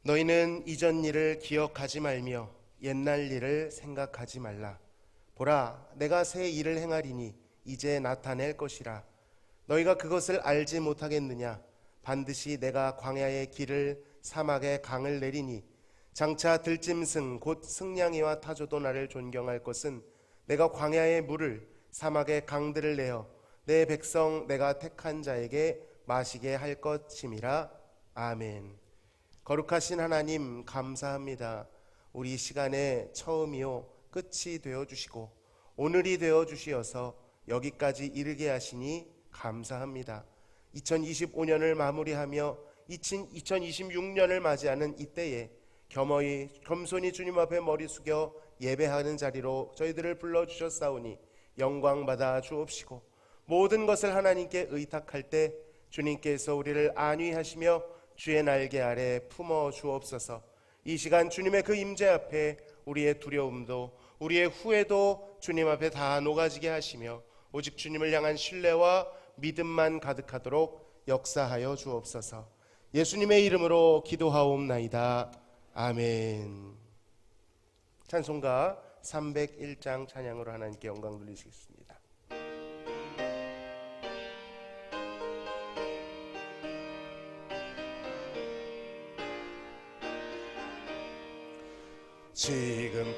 너희는 이전 일을 기억하지 말며 옛날 일을 생각하지 말라. 보라, 내가 새 일을 행하리니 이제 나타낼 것이라. 너희가 그것을 알지 못하겠느냐? 반드시 내가 광야의 길을 사막의 강을 내리니 장차 들짐승 곧 승냥이와 타조도 나를 존경할 것은 내가 광야의 물을 사막의 강들을 내어 내 백성 내가 택한 자에게 마시게 할 것임이라. 아멘. 거룩하신 하나님, 감사합니다. 우리 시간의 처음이요 끝이 되어주시고 오늘이 되어주시어서 여기까지 이르게 하시니 감사합니다. 2025년을 마무리하며 2026년을 맞이하는 이때에 겸손히 주님 앞에 머리 숙여 예배하는 자리로 저희들을 불러주셨사오니 영광받아 주옵시고, 모든 것을 하나님께 의탁할 때 주님께서 우리를 안위하시며 주의 날개 아래 품어 주옵소서. 이 시간 주님의 그 임재 앞에 우리의 두려움도 우리의 후회도 주님 앞에 다 녹아지게 하시며 오직 주님을 향한 신뢰와 믿음만 가득하도록 역사하여 주옵소서. 예수님의 이름으로 기도하옵나이다. 아멘. 찬송가 301장 찬양으로 하나님께 영광 돌리시겠습니다.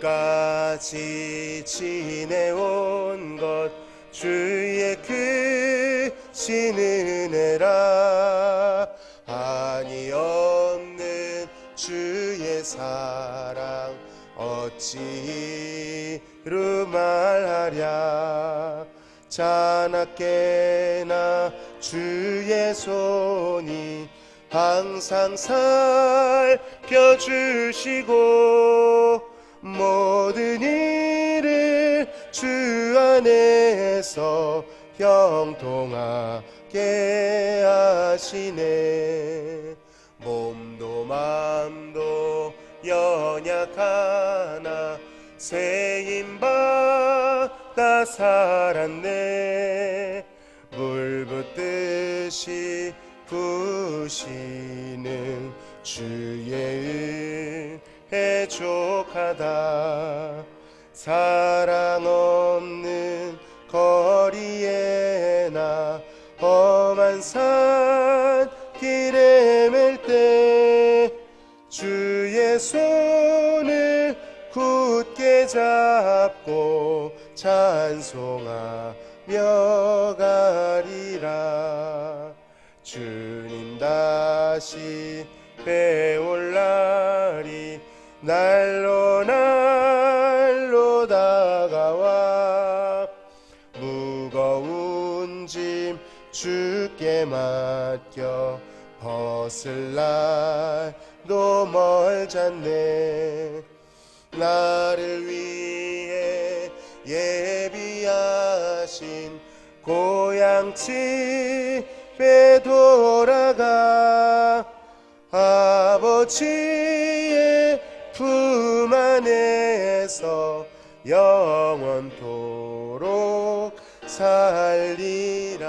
지금까지 지내온 것 주의 크신 은혜라. 한이 없는 주의 사랑 어찌 이루 말하랴. 자나깨나 주의 손이 항상 살펴주시고 모든 일을 주 안에서 형통하게 하시네. 몸도 맘도 연약하나 세임받아 살았네. 물 붓듯이 부시는 주의 은혜 족하다. 사랑 없는 거리에나 험한 산 길에 맬 때 주의 손을 굳게 잡고 찬송하며 가리라. 주님 다시 배올 날이 날로 날로 다가와 무거운 짐 주께 맡겨 벗을 날도 멀잖네. 나를 위해 예비하신 고향집에 돌아가 아버지의 품 안에서 영원토록 살리라.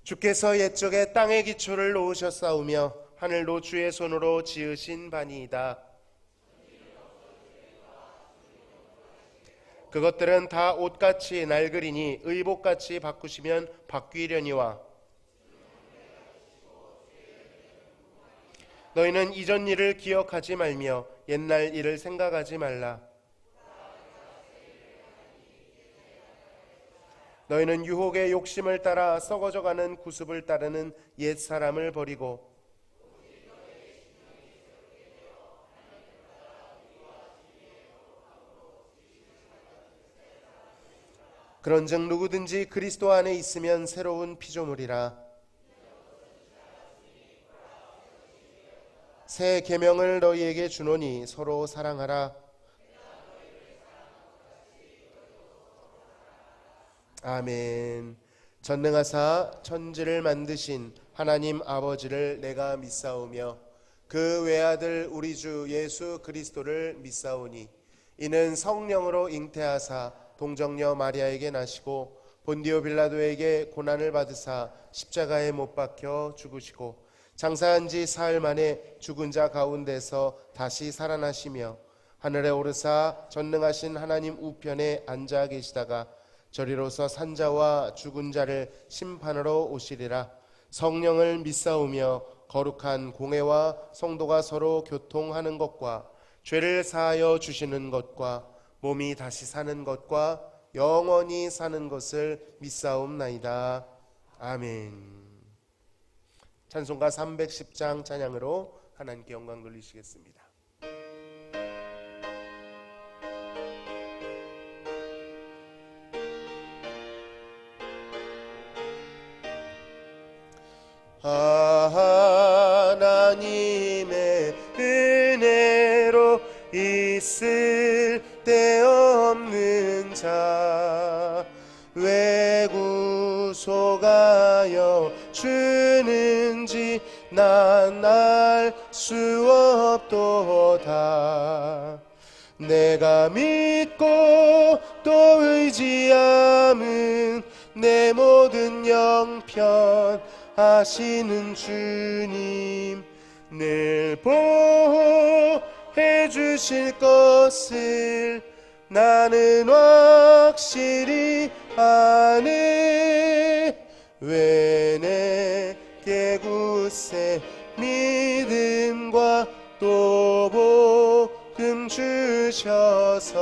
주께서 옛적에 땅의 기초를 놓으셨사오며 하늘도 주의 손으로 지으신 바니이다. 그것들은 다 옷같이 낡으리니 의복같이 바꾸시면 바뀌려니와. 너희는 이전 일을 기억하지 말며 옛날 일을 생각하지 말라. 너희는 유혹의 욕심을 따라 썩어져가는 구습을 따르는 옛사람을 버리고 그런즉 누구든지 그리스도 안에 있으면 새로운 피조물이라. 새 계명을 너희에게 주노니 서로 사랑하라. 아멘. 전능하사 천지를 만드신 하나님 아버지를 내가 믿사오며 그 외아들 우리 주 예수 그리스도를 믿사오니 이는 성령으로 잉태하사 동정녀 마리아에게 나시고 본디오 빌라도에게 고난을 받으사 십자가에 못 박혀 죽으시고 장사한 지 사흘 만에 죽은 자 가운데서 다시 살아나시며 하늘에 오르사 전능하신 하나님 우편에 앉아 계시다가 저리로서 산자와 죽은 자를 심판하러 오시리라. 성령을 믿사오며 거룩한 공회와 성도가 서로 교통하는 것과 죄를 사하여 주시는 것과 몸이 다시 사는 것과 영원히 사는 것을 믿사옵나이다. 아멘. 찬송가 310장 찬양으로 하나님께 영광 돌리시겠습니다. 하나님의 은혜로 있을 데 없는 자 왜 구속하여 주는지 난 알 수 없도다. 내가 믿고 또 의지함은 내 모든 영편 하시는 주님 늘 보호해 주실 것을 나는 확실히 아네. 왜 내게 굳세 믿음과 또 복음 주셔서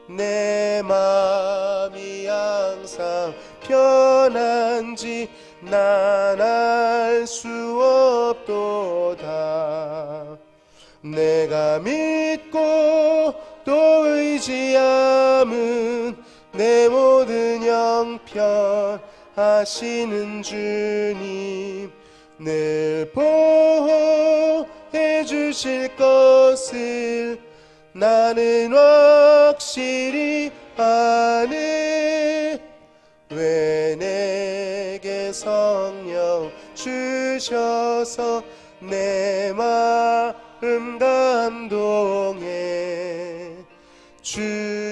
내 맘이 항상 편한지 난 알 수 없도다. 내가 믿고 또 의지함은 내 모든 영편 하시는 주님 늘 보호해 주실 것을 나는 확실히 아네. 왜 내게 성령 주셔서 내 마음 감동해 주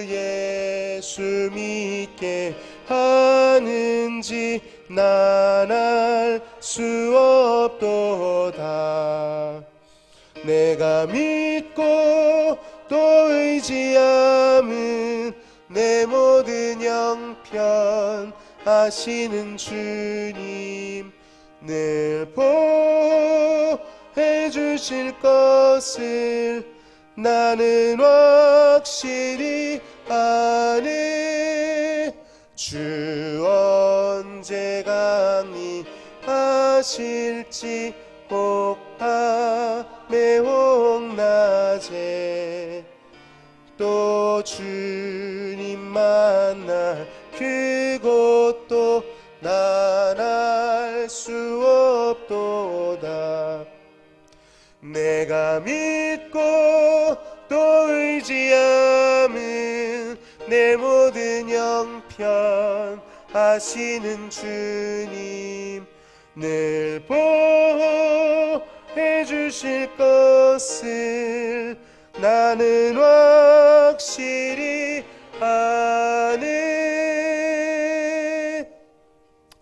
예수 믿게 하는지 난 알 수 없도다. 내가 믿고 또 의지함은 내 모든 영편 하시는 주님 늘 보호해 주실 것을 나는 확실히 아네. 주 언제 강림하실지 혹 밤에 혹 낮에 또 주님 만날 그곳도 난 알 수 없도다. 내가 믿고 또 의지함은 내 모든 영편 하시는 주님 늘 보호해 주실 것을 나는 확실히 아네.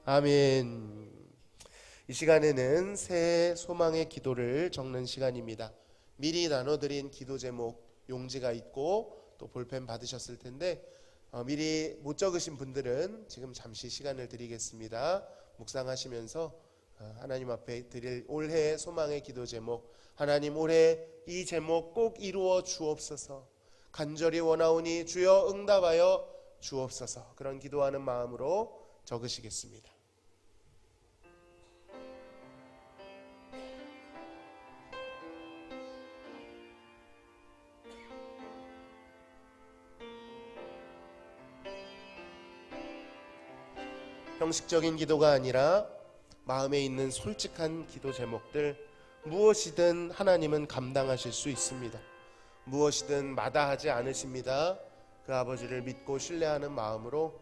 아멘. 이 시간에는 새 소망의 기도를 적는 시간입니다. 미리 나눠드린 기도 제목 용지가 있고 또 볼펜 받으셨을 텐데 미리 못 적으신 분들은 지금 잠시 시간을 드리겠습니다. 묵상하시면서 하나님 앞에 드릴 올해의 소망의 기도 제목, 하나님 올해 이 제목 꼭 이루어 주옵소서, 간절히 원하오니 주여 응답하여 주옵소서, 그런 기도하는 마음으로 적으시겠습니다. 형식적인 기도가 아니라 마음에 있는 솔직한 기도 제목들, 무엇이든 하나님은 감당하실 수 있습니다. 무엇이든 마다하지 않으십니다. 그 아버지를 믿고 신뢰하는 마음으로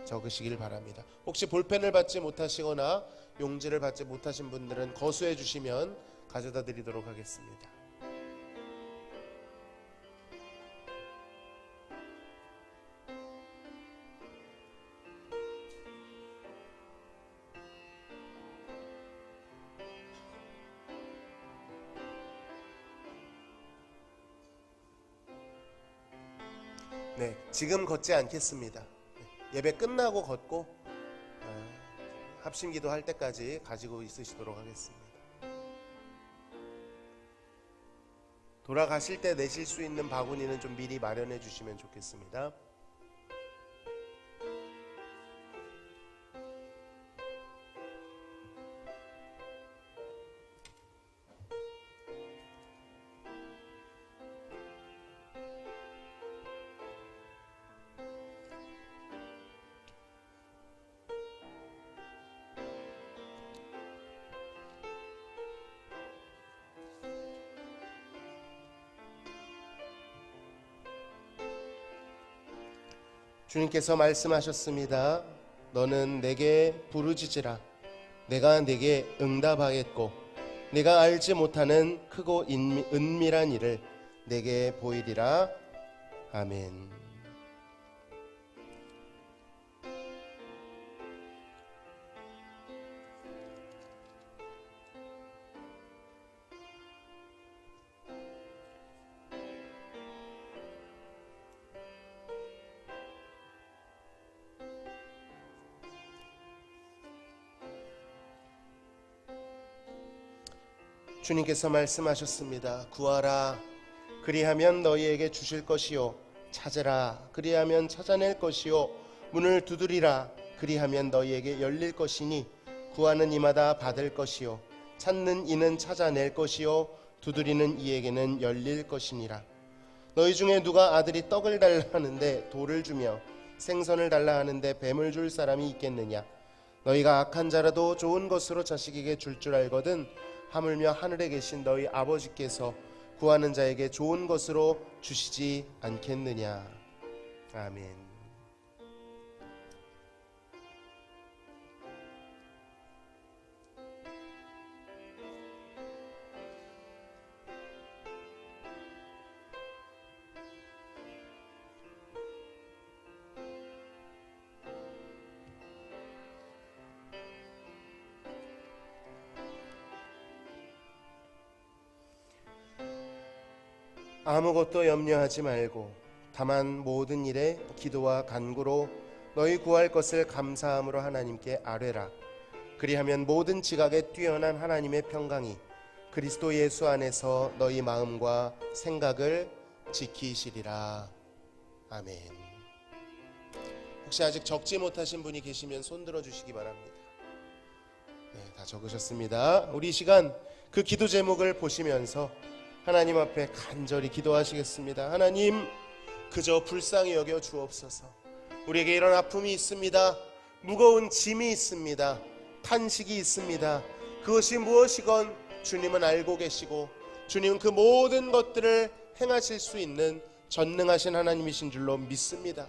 적으시길 바랍니다. 혹시 볼펜을 받지 못하시거나 용지를 받지 못하신 분들은 거수해 주시면 가져다 드리도록 하겠습니다. 네, 지금 걷지 않겠습니다. 예배 끝나고 걷고 합심기도 할 때까지 가지고 있으시도록 하겠습니다. 돌아가실 때 내실 수 있는 바구니는 좀 미리 마련해 주시면 좋겠습니다. 주님께서 말씀하셨습니다. 너는 내게 부르짖으라. 내가 내게 응답하겠고 내가 알지 못하는 크고 은밀한 일을 내게 보이리라. 아멘. 주님께서 말씀하셨습니다. 구하라. 그리하면 너희에게 주실 것이요. 찾으라. 그리하면 찾아낼 것이요. 문을 두드리라. 그리하면 너희에게 열릴 것이니 구하는 이마다 받을 것이요. 찾는 이는 찾아낼 것이요. 두드리는 이에게는 열릴 것이니라. 너희 중에 누가 아들이 떡을 달라 하는데 돌을 주며 생선을 달라 하는데 뱀을 줄 사람이 있겠느냐. 너희가 악한 자라도 좋은 것으로 자식에게 줄 줄 알거든 하물며 하늘에 계신 너희 아버지께서 구하는 자에게 좋은 것으로 주시지 않겠느냐. 아멘. 아무것도 염려하지 말고 다만 모든 일에 기도와 간구로 너희 구할 것을 감사함으로 하나님께 아뢰라. 그리하면 모든 지각에 뛰어난 하나님의 평강이 그리스도 예수 안에서 너희 마음과 생각을 지키시리라. 아멘. 혹시 아직 적지 못하신 분이 계시면 손 들어주시기 바랍니다. 네, 다 적으셨습니다. 우리 시간 그 기도 제목을 보시면서 하나님 앞에 간절히 기도하시겠습니다. 하나님, 그저 불쌍히 여겨 주옵소서. 우리에게 이런 아픔이 있습니다. 무거운 짐이 있습니다. 탄식이 있습니다. 그것이 무엇이건 주님은 알고 계시고 주님은 그 모든 것들을 행하실 수 있는 전능하신 하나님이신 줄로 믿습니다.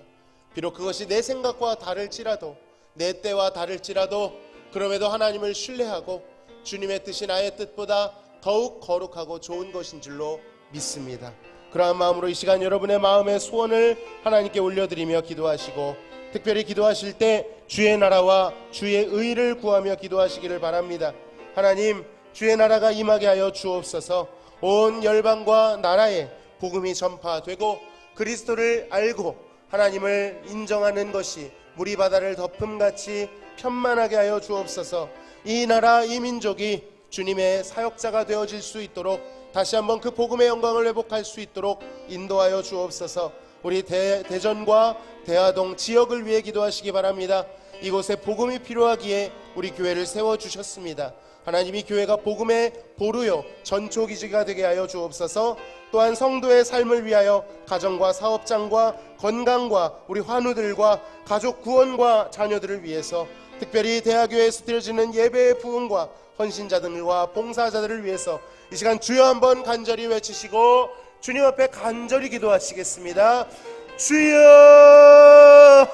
비록 그것이 내 생각과 다를지라도, 내 때와 다를지라도, 그럼에도 하나님을 신뢰하고 주님의 뜻이 나의 뜻보다 더욱 거룩하고 좋은 것인 줄로 믿습니다. 그러한 마음으로 이 시간 여러분의 마음의 소원을 하나님께 올려드리며 기도하시고, 특별히 기도하실 때 주의 나라와 주의 의를 구하며 기도하시기를 바랍니다. 하나님, 주의 나라가 임하게 하여 주옵소서. 온 열방과 나라에 복음이 전파되고 그리스도를 알고 하나님을 인정하는 것이 물이 바다를 덮음같이 편만하게 하여 주옵소서. 이 나라, 이 민족이 주님의 사역자가 되어질 수 있도록, 다시 한번 그 복음의 영광을 회복할 수 있도록 인도하여 주옵소서. 우리 대전과 대하동 지역을 위해 기도하시기 바랍니다. 이곳에 복음이 필요하기에 우리 교회를 세워주셨습니다. 하나님이 교회가 복음의 보루요 전초기지가 되게 하여 주옵소서. 또한 성도의 삶을 위하여 가정과 사업장과 건강과 우리 환우들과 가족 구원과 자녀들을 위해서, 특별히 대하교회에서 드려지는 예배의 부흥과 헌신자들과 봉사자들을 위해서 이 시간 주여 한번 간절히 외치시고 주님 앞에 간절히 기도하시겠습니다. 주여!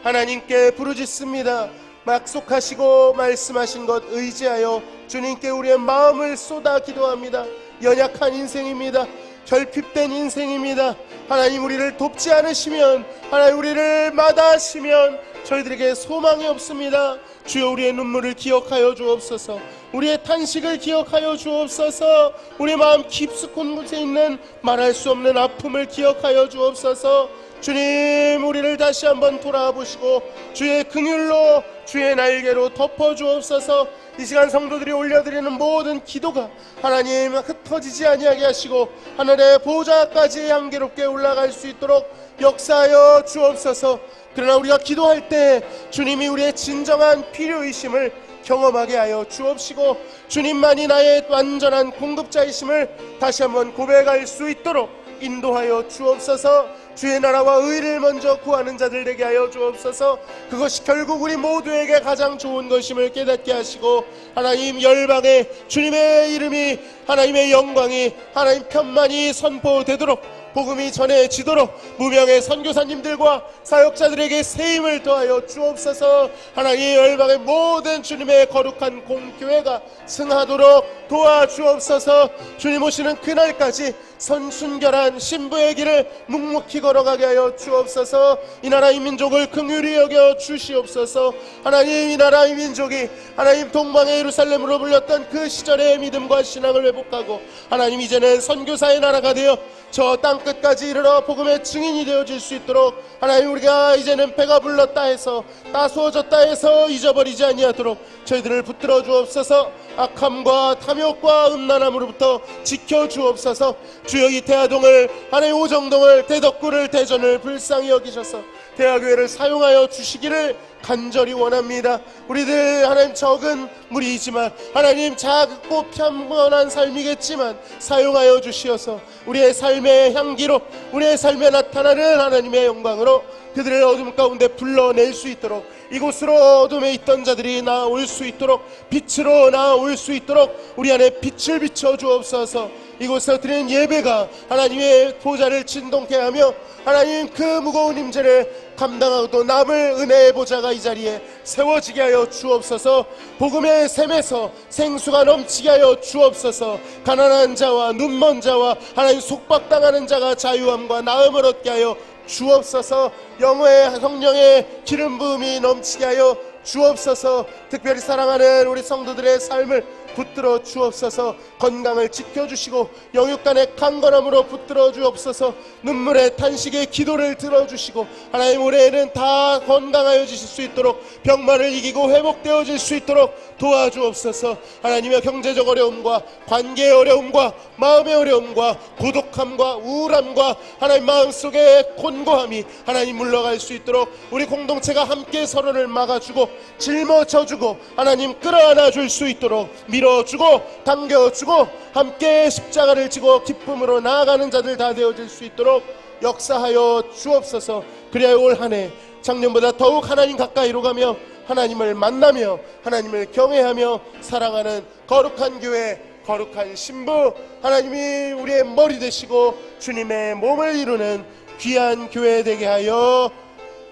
하나님께 부르짖습니다. 약속하시고 말씀하신 것 의지하여 주님께 우리의 마음을 쏟아 기도합니다. 연약한 인생입니다. 결핍된 인생입니다. 하나님 우리를 돕지 않으시면, 하나님 우리를 마다하시면 저희들에게 소망이 없습니다. 주여 우리의 눈물을 기억하여 주옵소서. 우리의 탄식을 기억하여 주옵소서. 우리 마음 깊숙한 곳에 있는 말할 수 없는 아픔을 기억하여 주옵소서. 주님 우리를 다시 한번 돌아보시고 주의 긍휼로 주의 날개로 덮어 주옵소서. 이 시간 성도들이 올려드리는 모든 기도가 하나님 흩어지지 아니하게 하시고 하늘의 보좌까지 향기롭게 올라갈 수 있도록 역사하여 주옵소서. 그러나 우리가 기도할 때 주님이 우리의 진정한 필요이심을 경험하게 하여 주옵시고 주님만이 나의 완전한 공급자이심을 다시 한번 고백할 수 있도록 인도하여 주옵소서. 주의 나라와 의를 먼저 구하는 자들 되게 하여 주옵소서. 그것이 결국 우리 모두에게 가장 좋은 것임을 깨닫게 하시고 하나님 열방에 주님의 이름이, 하나님의 영광이, 하나님 편만이 선포되도록, 복음이 전해지도록 무명의 선교사님들과 사역자들에게 새 힘을 더하여 주옵소서. 하나님 열방의 모든 주님의 거룩한 공교회가 승하도록 도와주옵소서. 주님 오시는 그날까지 선순결한 신부의 길을 묵묵히 걸어가게 하여 주옵소서. 이 나라 이 민족을 긍휼히 여겨 주시옵소서. 하나님 이 나라 이 민족이 하나님 동방의 예루살렘으로 불렸던 그 시절의 믿음과 신앙을 회복하고 하나님 이제는 선교사의 나라가 되어 저 땅끝까지 이르러 복음의 증인이 되어질 수 있도록 하나님 우리가 이제는 배가 불렀다 해서 따스워졌다 해서 잊어버리지 아니하도록 저희들을 붙들어 주옵소서. 악함과 탐욕과 음란함으로부터 지켜주옵소서. 주여 이 대하동을, 하나님 오정동을, 대덕구를, 대전을 불쌍히 여기셔서 대하교회를 사용하여 주시기를 간절히 원합니다. 우리들 하나님 적은 무리이지만 하나님 작고 편안한 삶이겠지만 사용하여 주시어서 우리의 삶의 향기로, 우리의 삶에 나타나는 하나님의 영광으로 그들을 어둠 가운데 불러낼 수 있도록, 이곳으로 어둠에 있던 자들이 나올 수 있도록, 빛으로 나올 수 있도록 우리 안에 빛을 비춰 주옵소서. 이곳에서 드리는 예배가 하나님의 보좌를 진동케 하며 하나님 그 무거운 임재를 감당하고도 남을 은혜의 보좌가 이 자리에 세워지게 하여 주옵소서. 복음의 샘에서 생수가 넘치게 하여 주옵소서. 가난한 자와 눈먼 자와 하나님 속박당하는 자가 자유함과 나음을 얻게 하여 주옵소서. 영의 성령의 기름 부음이 넘치게 하여 주옵소서. 특별히 사랑하는 우리 성도들의 삶을 붙들어 주옵소서. 건강을 지켜주시고 영육간의 강건함으로 붙들어 주옵소서. 눈물의 탄식의 기도를 들어주시고 하나님 올해에는 다 건강하여 주실 수 있도록, 병마를 이기고 회복되어질 수 있도록 도와주옵소서. 하나님의 경제적 어려움과 관계의 어려움과 마음의 어려움과 고독함과 우울함과 하나님 마음속의 곤고함이 하나님 물러갈 수 있도록 우리 공동체가 함께 서로를 막아주고 짊어져주고 하나님 끌어안아 줄 수 있도록 밀어주고 당겨주고 함께 십자가를 지고 기쁨으로 나아가는 자들 다 되어질 수 있도록 역사하여 주옵소서. 그래야 올 한 해 작년보다 더욱 하나님 가까이로 가며 하나님을 만나며 하나님을 경외하며 사랑하는 거룩한 교회, 거룩한 신부, 하나님이 우리의 머리 되시고 주님의 몸을 이루는 귀한 교회 되게 하여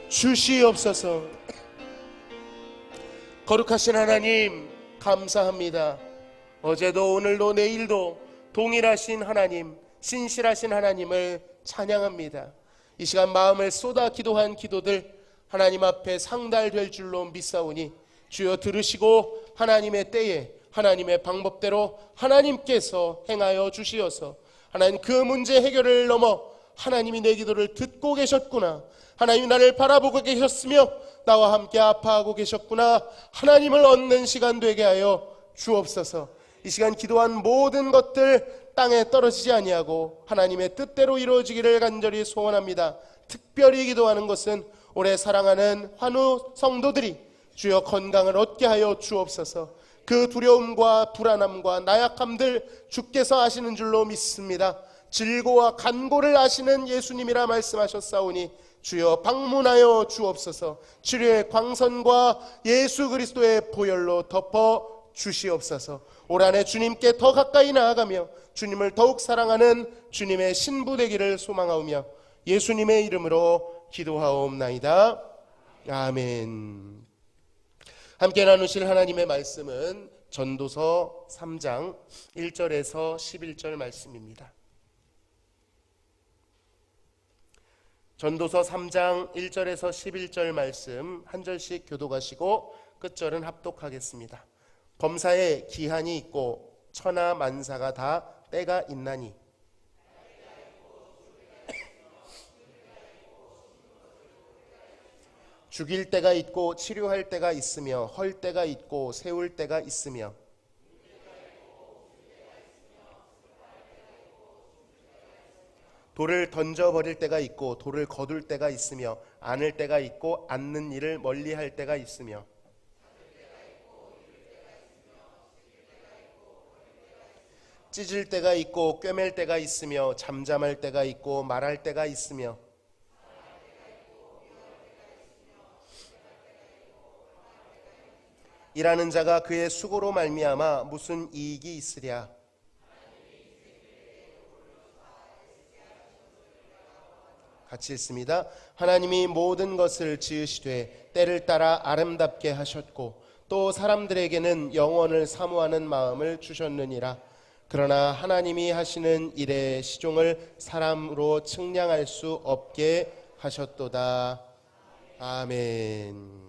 주시옵소서. 거룩하신 하나님 감사합니다. 어제도 오늘도 내일도 동일하신 하나님, 신실하신 하나님을 찬양합니다. 이 시간 마음을 쏟아 기도한 기도들 하나님 앞에 상달될 줄로 믿사오니 주여 들으시고 하나님의 때에 하나님의 방법대로 하나님께서 행하여 주시어서 하나님 그 문제 해결을 넘어 하나님이 내 기도를 듣고 계셨구나, 하나님이 나를 바라보고 계셨으며 나와 함께 아파하고 계셨구나, 하나님을 얻는 시간 되게 하여 주옵소서. 이 시간 기도한 모든 것들 땅에 떨어지지 아니하고 하나님의 뜻대로 이루어지기를 간절히 소원합니다. 특별히 기도하는 것은 올해 사랑하는 환우 성도들이 주여 건강을 얻게 하여 주옵소서. 그 두려움과 불안함과 나약함들 주께서 아시는 줄로 믿습니다. 질고와 간고를 아시는 예수님이라 말씀하셨사오니 주여 방문하여 주옵소서. 치료의 광선과 예수 그리스도의 보혈로 덮어 주시옵소서. 올 한 해 주님께 더 가까이 나아가며 주님을 더욱 사랑하는 주님의 신부 되기를 소망하오며 예수님의 이름으로 기도하옵나이다. 아멘. 함께 나누실 하나님의 말씀은 전도서 3장 1절에서 11절 말씀입니다. 전도서 3장 1절에서 11절 말씀 한 절씩 교독하시고 끝절은 합독하겠습니다. 범사에 기한이 있고 천하 만사가 다 때가 있나니 죽일 때가 있고 치료할 때가 있으며 헐 때가 있고 세울 때가 있으며 돌을 던져버릴 때가 있고 돌을 거둘 때가 있으며 안을 때가 있고 안는 일을 멀리할 때가 있으며 찢을 때가 있고 꿰맬 때가 있으며 잠잠할 때가 있고 말할 때가 있으며 일하는 자가 그의 수고로 말미암아 무슨 이익이 있으랴. 같이 읽습니다. 하나님이 모든 것을 지으시되 때를 따라 아름답게 하셨고 또 사람들에게는 영원을 사모하는 마음을 주셨느니라. 그러나 하나님이 하시는 일의 시종을 사람으로 측량할 수 없게 하셨도다. 아멘.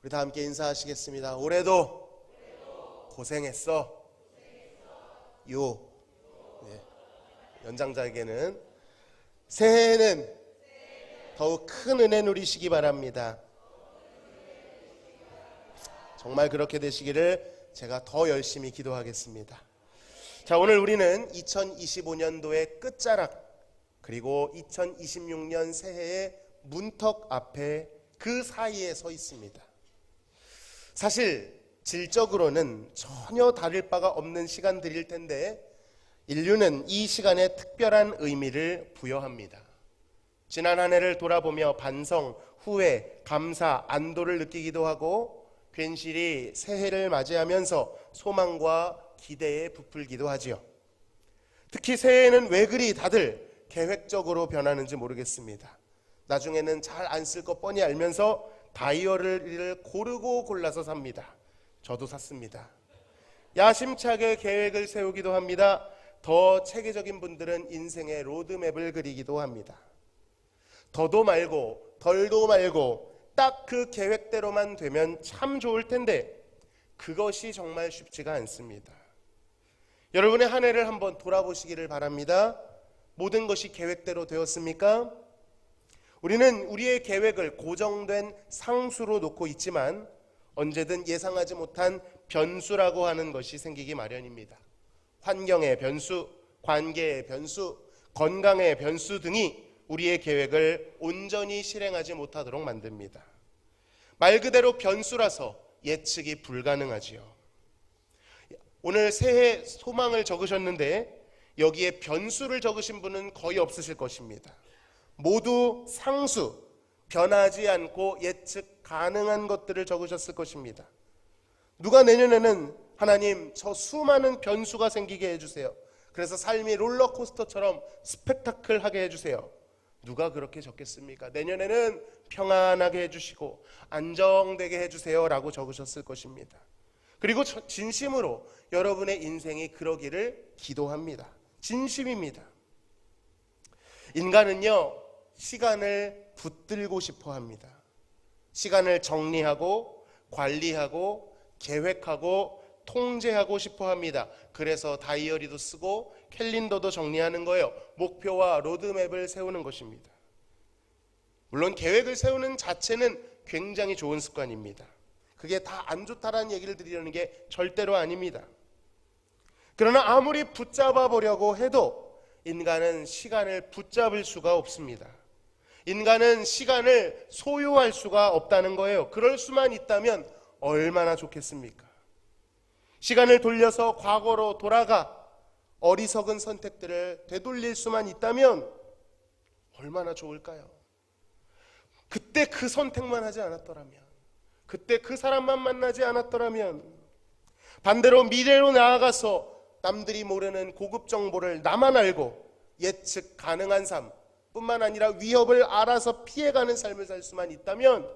우리 다 함께 인사하시겠습니다. 올해도 고생했어. 요. 네. 연장자에게는 새해에는 더욱 큰 은혜 누리시기 바랍니다. 정말 그렇게 되시기를 제가 더 열심히 기도하겠습니다. 자, 오늘 우리는 2025년도의 끝자락 그리고 2026년 새해의 문턱 앞에 그 사이에 서 있습니다. 사실 질적으로는 전혀 다를 바가 없는 시간들일 텐데 인류는 이 시간에 특별한 의미를 부여합니다. 지난 한 해를 돌아보며 반성, 후회, 감사, 안도를 느끼기도 하고 괜시리 새해를 맞이하면서 소망과 기대에 부풀기도 하지요. 특히 새해에는 왜 그리 다들 계획적으로 변하는지 모르겠습니다. 나중에는 잘 안 쓸 거 뻔히 알면서 다이어리를 고르고 골라서 삽니다. 저도 샀습니다. 야심차게 계획을 세우기도 합니다. 더 체계적인 분들은 인생의 로드맵을 그리기도 합니다. 더도 말고 덜도 말고 딱 그 계획대로만 되면 참 좋을 텐데 그것이 정말 쉽지가 않습니다. 여러분의 한 해를 한번 돌아보시기를 바랍니다. 모든 것이 계획대로 되었습니까? 우리는 우리의 계획을 고정된 상수로 놓고 있지만 언제든 예상하지 못한 변수라고 하는 것이 생기기 마련입니다. 환경의 변수, 관계의 변수, 건강의 변수 등이 우리의 계획을 온전히 실행하지 못하도록 만듭니다. 말 그대로 변수라서 예측이 불가능하지요. 오늘 새해 소망을 적으셨는데 여기에 변수를 적으신 분은 거의 없으실 것입니다. 모두 상수, 변하지 않고 예측 가능한 것들을 적으셨을 것입니다. 누가 내년에는 하나님 저 수많은 변수가 생기게 해주세요. 그래서 삶이 롤러코스터처럼 스펙타클하게 해주세요. 누가 그렇게 적겠습니까? 내년에는 평안하게 해주시고 안정되게 해주세요 라고 적으셨을 것입니다. 그리고 진심으로 여러분의 인생이 그러기를 기도합니다. 진심입니다. 인간은요 시간을 붙들고 싶어 합니다. 시간을 정리하고 관리하고 계획하고 통제하고 싶어 합니다. 그래서 다이어리도 쓰고 캘린더도 정리하는 거예요. 목표와 로드맵을 세우는 것입니다. 물론 계획을 세우는 자체는 굉장히 좋은 습관입니다. 그게 다 안 좋다라는 얘기를 드리려는 게 절대로 아닙니다. 그러나 아무리 붙잡아 보려고 해도 인간은 시간을 붙잡을 수가 없습니다. 인간은 시간을 소유할 수가 없다는 거예요. 그럴 수만 있다면 얼마나 좋겠습니까? 시간을 돌려서 과거로 돌아가 어리석은 선택들을 되돌릴 수만 있다면 얼마나 좋을까요? 그때 그 선택만 하지 않았더라면, 그때 그 사람만 만나지 않았더라면, 반대로 미래로 나아가서 남들이 모르는 고급 정보를 나만 알고 예측 가능한 삶 뿐만 아니라 위협을 알아서 피해가는 삶을 살 수만 있다면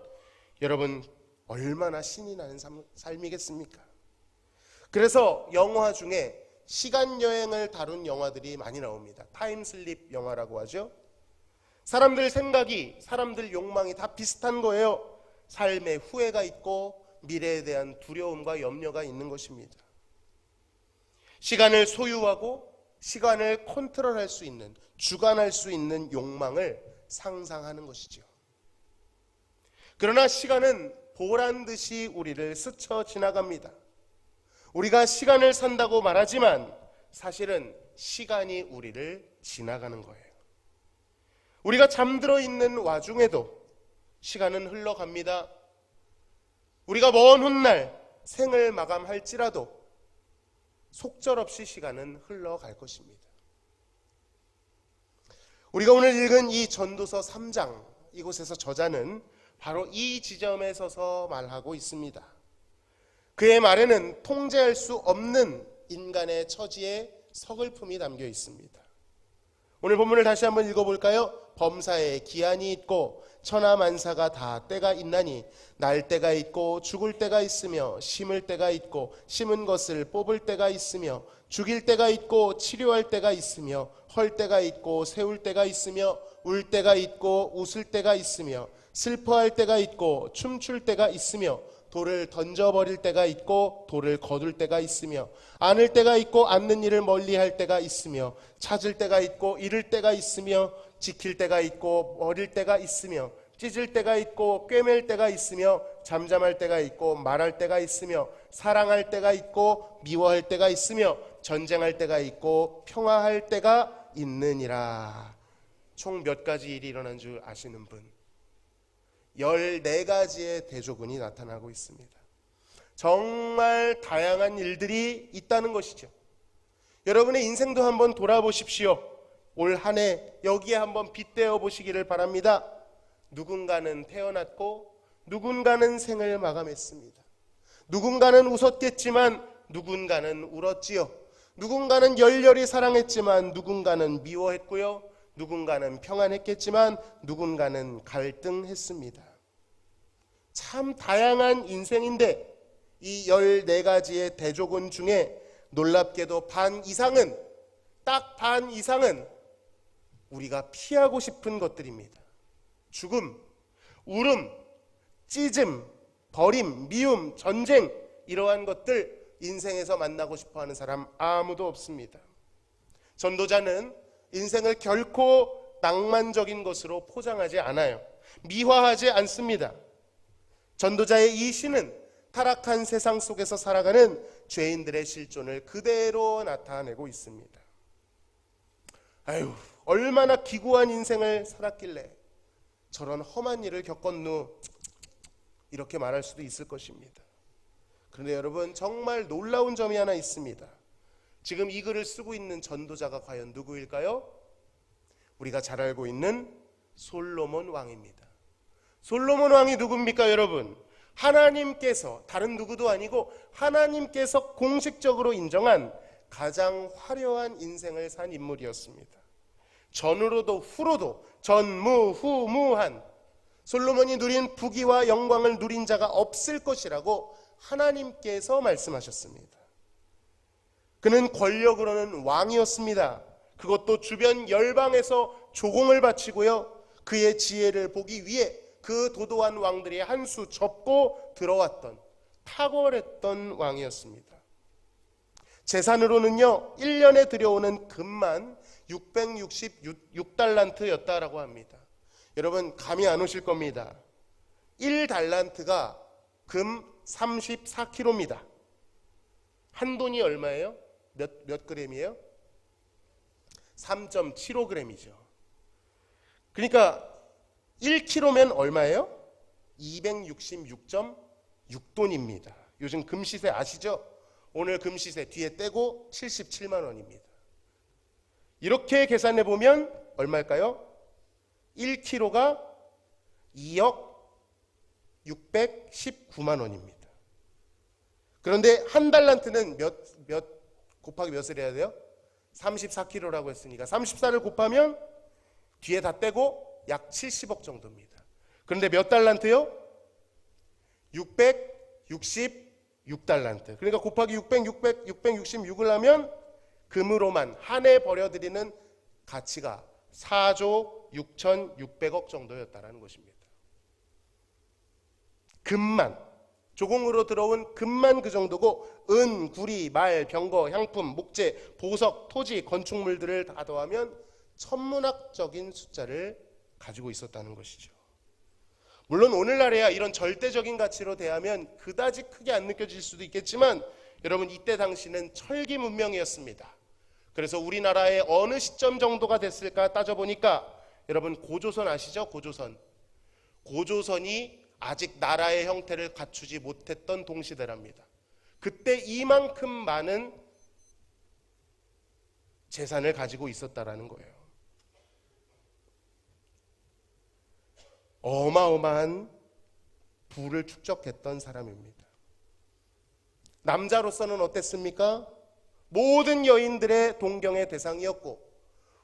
여러분 얼마나 신이 나는 삶이겠습니까? 그래서 영화 중에 시간여행을 다룬 영화들이 많이 나옵니다. 타임슬립 영화라고 하죠. 사람들 생각이, 사람들 욕망이 다 비슷한 거예요. 삶에 후회가 있고 미래에 대한 두려움과 염려가 있는 것입니다. 시간을 소유하고 시간을 컨트롤할 수 있는, 주관할 수 있는 욕망을 상상하는 것이죠. 그러나 시간은 보란 듯이 우리를 스쳐 지나갑니다. 우리가 시간을 산다고 말하지만 사실은 시간이 우리를 지나가는 거예요. 우리가 잠들어 있는 와중에도 시간은 흘러갑니다. 우리가 먼 훗날 생을 마감할지라도 속절없이 시간은 흘러갈 것입니다. 우리가 오늘 읽은 이 전도서 3장, 이곳에서 저자는 바로 이 지점에 서서 말하고 있습니다. 그의 말에는 통제할 수 없는 인간의 처지의 서글픔이 담겨 있습니다. 오늘 본문을 다시 한번 읽어볼까요? 범사에 기한이 있고 천하만사가 다 때가 있나니 날 때가 있고 죽을 때가 있으며 심을 때가 있고 심은 것을 뽑을 때가 있으며 죽일 때가 있고 치료할 때가 있으며 헐 때가 있고 세울 때가 있으며 울 때가 있고 웃을 때가 있으며 슬퍼할 때가 있고 춤출 때가 있으며 돌을 던져버릴 때가 있고 돌을 거둘 때가 있으며 안을 때가 있고 않는 일을 멀리할 때가 있으며 찾을 때가 있고 잃을 때가 있으며 지킬 때가 있고 버릴 때가 있으며 찢을 때가 있고 꿰맬 때가 있으며 잠잠할 때가 있고 말할 때가 있으며 사랑할 때가 있고 미워할 때가 있으며 전쟁할 때가 있고 평화할 때가 있느니라. 총 몇 가지 일이 일어난 줄 아시는 분? 14가지의 대조군이 나타나고 있습니다. 정말 다양한 일들이 있다는 것이죠. 여러분의 인생도 한번 돌아보십시오. 올 한 해 여기에 한번 빗대어 보시기를 바랍니다. 누군가는 태어났고 누군가는 생을 마감했습니다. 누군가는 웃었겠지만 누군가는 울었지요. 누군가는 열렬히 사랑했지만 누군가는 미워했고요. 누군가는 평안했겠지만 누군가는 갈등했습니다. 참 다양한 인생인데 이 14가지의 대조군 중에 놀랍게도 딱 반 이상은 우리가 피하고 싶은 것들입니다. 죽음, 울음, 찢음, 버림, 미움, 전쟁, 이러한 것들 인생에서 만나고 싶어하는 사람 아무도 없습니다. 전도자는 인생을 결코 낭만적인 것으로 포장하지 않아요. 미화하지 않습니다. 전도자의 이 시는 타락한 세상 속에서 살아가는 죄인들의 실존을 그대로 나타내고 있습니다. 아유, 얼마나 기구한 인생을 살았길래 저런 험한 일을 겪었누, 이렇게 말할 수도 있을 것입니다. 그런데 여러분, 정말 놀라운 점이 하나 있습니다. 지금 이 글을 쓰고 있는 전도자가 과연 누구일까요? 우리가 잘 알고 있는 솔로몬 왕입니다. 솔로몬 왕이 누굽니까 여러분? 하나님께서, 다른 누구도 아니고 하나님께서 공식적으로 인정한 가장 화려한 인생을 산 인물이었습니다. 전으로도 후로도 전무후무한, 솔로몬이 누린 부귀와 영광을 누린 자가 없을 것이라고 하나님께서 말씀하셨습니다. 그는 권력으로는 왕이었습니다. 그것도 주변 열방에서 조공을 바치고요, 그의 지혜를 보기 위해 그 도도한 왕들이 한 수 접고 들어왔던 탁월했던 왕이었습니다. 재산으로는요 1년에 들여오는 금만 666달란트였다라고 합니다. 여러분, 감이 안 오실 겁니다. 1달란트가 금 34kg입니다. 한 돈이 얼마예요? 몇 그램이에요? 3.75g이죠. 그러니까 1kg면 얼마예요? 266.6돈입니다. 요즘 금시세 아시죠? 오늘 금시세 뒤에 떼고 77만 원입니다. 이렇게 계산해 보면 얼마일까요? 1kg가 2억 619만 원입니다. 그런데 한 달란트는 몇 곱하기 몇을 해야 돼요? 34kg라고 했으니까 34를 곱하면 뒤에 다 떼고 약 70억 정도입니다. 그런데 몇 달란트요? 666달란트. 그러니까 곱하기 666을 하면 금으로만 한 해 버려드리는 가치가 4조 6,600억 정도였다라는 것입니다. 금만, 조공으로 들어온 금만 그 정도고 은, 구리, 말, 병거, 향품, 목재, 보석, 토지, 건축물들을 다 더하면 천문학적인 숫자를 가지고 있었다는 것이죠. 물론 오늘날에야 이런 절대적인 가치로 대하면 그다지 크게 안 느껴질 수도 있겠지만 여러분, 이때 당시는 철기 문명이었습니다. 그래서 우리나라의 어느 시점 정도가 됐을까 따져보니까 여러분, 고조선 아시죠? 고조선이 아직 나라의 형태를 갖추지 못했던 동시대랍니다. 그때 이만큼 많은 재산을 가지고 있었다라는 거예요. 어마어마한 부를 축적했던 사람입니다. 남자로서는 어땠습니까? 모든 여인들의 동경의 대상이었고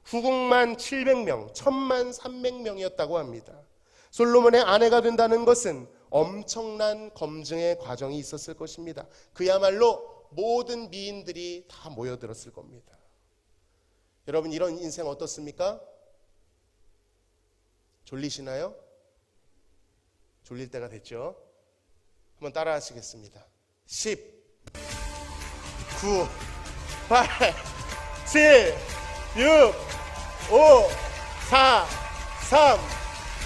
후궁만 700명, 천만 300명이었다고 합니다. 솔로몬의 아내가 된다는 것은 엄청난 검증의 과정이 있었을 것입니다. 그야말로 모든 미인들이 다 모여들었을 겁니다. 여러분, 이런 인생 어떻습니까? 졸리시나요? 졸릴 때가 됐죠? 한번 따라 하시겠습니다. 10, 9, 8, 7, 6, 5, 4, 3,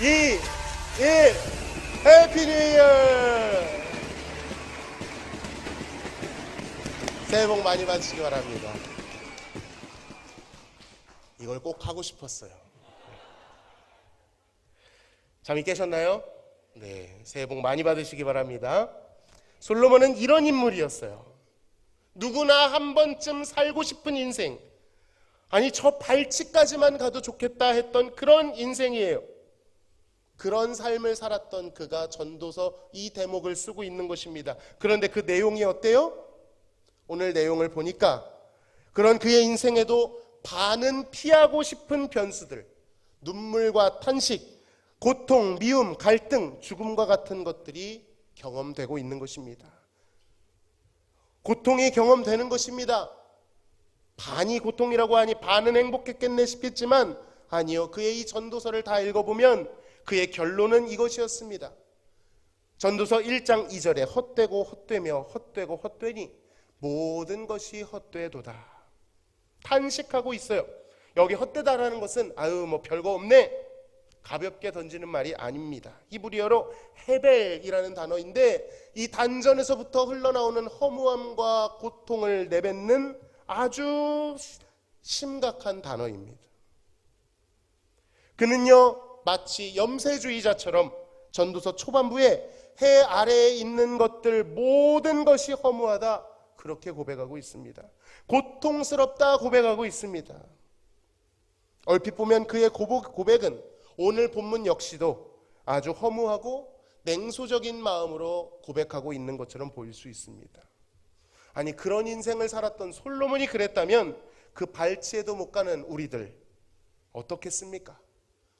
2, 1. 해피 뉴 이어! 새해 복 많이 받으시기 바랍니다. 이걸 꼭 하고 싶었어요. 잠이 깨셨나요? 네, 새해 복 많이 받으시기 바랍니다. 솔로몬은 이런 인물이었어요. 누구나 한 번쯤 살고 싶은 인생, 아니 저 발치까지만 가도 좋겠다 했던 그런 인생이에요. 그런 삶을 살았던 그가 전도서 이 대목을 쓰고 있는 것입니다. 그런데 그 내용이 어때요? 오늘 내용을 보니까 그런 그의 인생에도 반은 피하고 싶은 변수들, 눈물과 탄식, 고통, 미움, 갈등, 죽음과 같은 것들이 경험되고 있는 것입니다. 고통이 경험되는 것입니다. 반이 고통이라고 하니 반은 행복했겠네 싶겠지만 아니요, 그의 이 전도서를 다 읽어보면 그의 결론은 이것이었습니다. 전도서 1장 2절에 헛되고 헛되며 헛되고 헛되니 모든 것이 헛되도다. 탄식하고 있어요. 여기 헛되다라는 것은 아유 뭐 별거 없네, 가볍게 던지는 말이 아닙니다. 히브리어로 헤벨이라는 단어인데 이 단전에서부터 흘러나오는 허무함과 고통을 내뱉는 아주 심각한 단어입니다. 그는요 마치 염세주의자처럼 전도서 초반부에 해 아래에 있는 것들 모든 것이 허무하다 그렇게 고백하고 있습니다. 고통스럽다 고백하고 있습니다. 얼핏 보면 그의 고백은 오늘 본문 역시도 아주 허무하고 냉소적인 마음으로 고백하고 있는 것처럼 보일 수 있습니다. 아니 그런 인생을 살았던 솔로몬이 그랬다면 그 발치에도 못 가는 우리들 어떻겠습니까?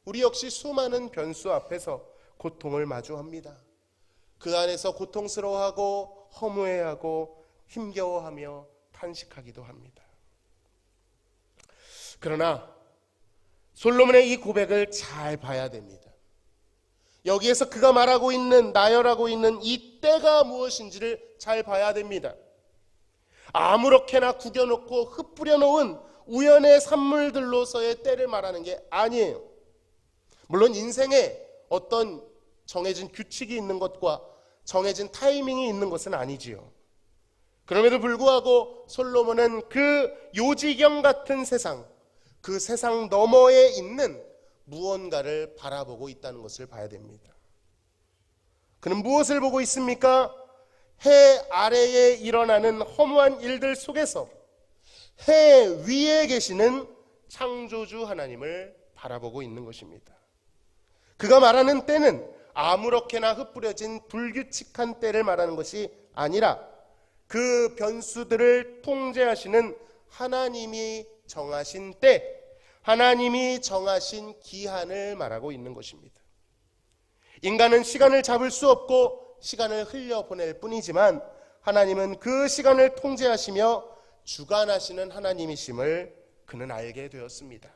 우리 역시 수많은 변수 앞에서 고통을 마주합니다. 그 안에서 고통스러워하고 허무해하고 힘겨워하며 탄식하기도 합니다. 그러나 솔로몬의 이 고백을 잘 봐야 됩니다. 여기에서 그가 말하고 있는, 나열하고 있는 이 때가 무엇인지를 잘 봐야 됩니다. 아무렇게나 구겨놓고 흩뿌려 놓은 우연의 산물들로서의 때를 말하는 게 아니에요. 물론 인생에 어떤 정해진 규칙이 있는 것과 정해진 타이밍이 있는 것은 아니지요. 그럼에도 불구하고 솔로몬은 그 요지경 같은 세상, 그 세상 너머에 있는 무언가를 바라보고 있다는 것을 봐야 됩니다. 그는 무엇을 보고 있습니까? 해 아래에 일어나는 허무한 일들 속에서 해 위에 계시는 창조주 하나님을 바라보고 있는 것입니다. 그가 말하는 때는 아무렇게나 흩뿌려진 불규칙한 때를 말하는 것이 아니라 그 변수들을 통제하시는 하나님이 정하신 때, 하나님이 정하신 기한을 말하고 있는 것입니다. 인간은 시간을 잡을 수 없고 시간을 흘려보낼 뿐이지만 하나님은 그 시간을 통제하시며 주관하시는 하나님이심을 그는 알게 되었습니다.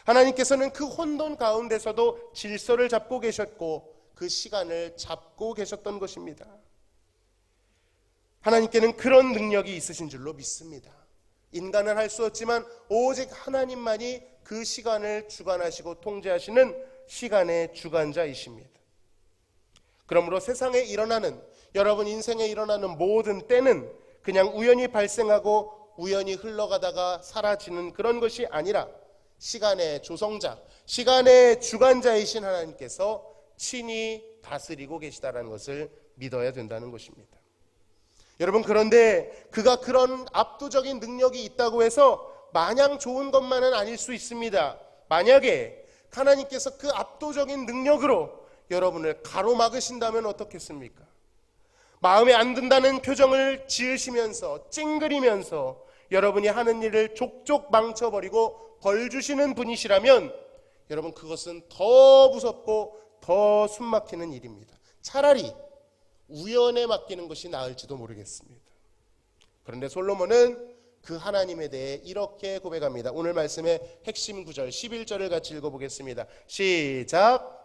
하나님께서는 그 혼돈 가운데서도 질서를 잡고 계셨고 그 시간을 잡고 계셨던 것입니다. 하나님께는 그런 능력이 있으신 줄로 믿습니다. 인간은 할 수 없지만 오직 하나님만이 그 시간을 주관하시고 통제하시는 시간의 주관자이십니다. 그러므로 세상에 일어나는, 여러분 인생에 일어나는 모든 때는 그냥 우연히 발생하고 우연히 흘러가다가 사라지는 그런 것이 아니라 시간의 조성자, 시간의 주관자이신 하나님께서 친히 다스리고 계시다는 것을 믿어야 된다는 것입니다. 여러분, 그런데 그가 그런 압도적인 능력이 있다고 해서 마냥 좋은 것만은 아닐 수 있습니다. 만약에 하나님께서 그 압도적인 능력으로 여러분을 가로막으신다면 어떻겠습니까? 마음에 안 든다는 표정을 지으시면서 찡그리면서 여러분이 하는 일을 족족 망쳐버리고 벌 주시는 분이시라면 여러분, 그것은 더 무섭고 더 숨막히는 일입니다. 차라리 우연에 맡기는 것이 나을지도 모르겠습니다. 그런데 솔로몬은 그 하나님에 대해 이렇게 고백합니다. 오늘 말씀의 핵심 구절 11절을 같이 읽어보겠습니다. 시작.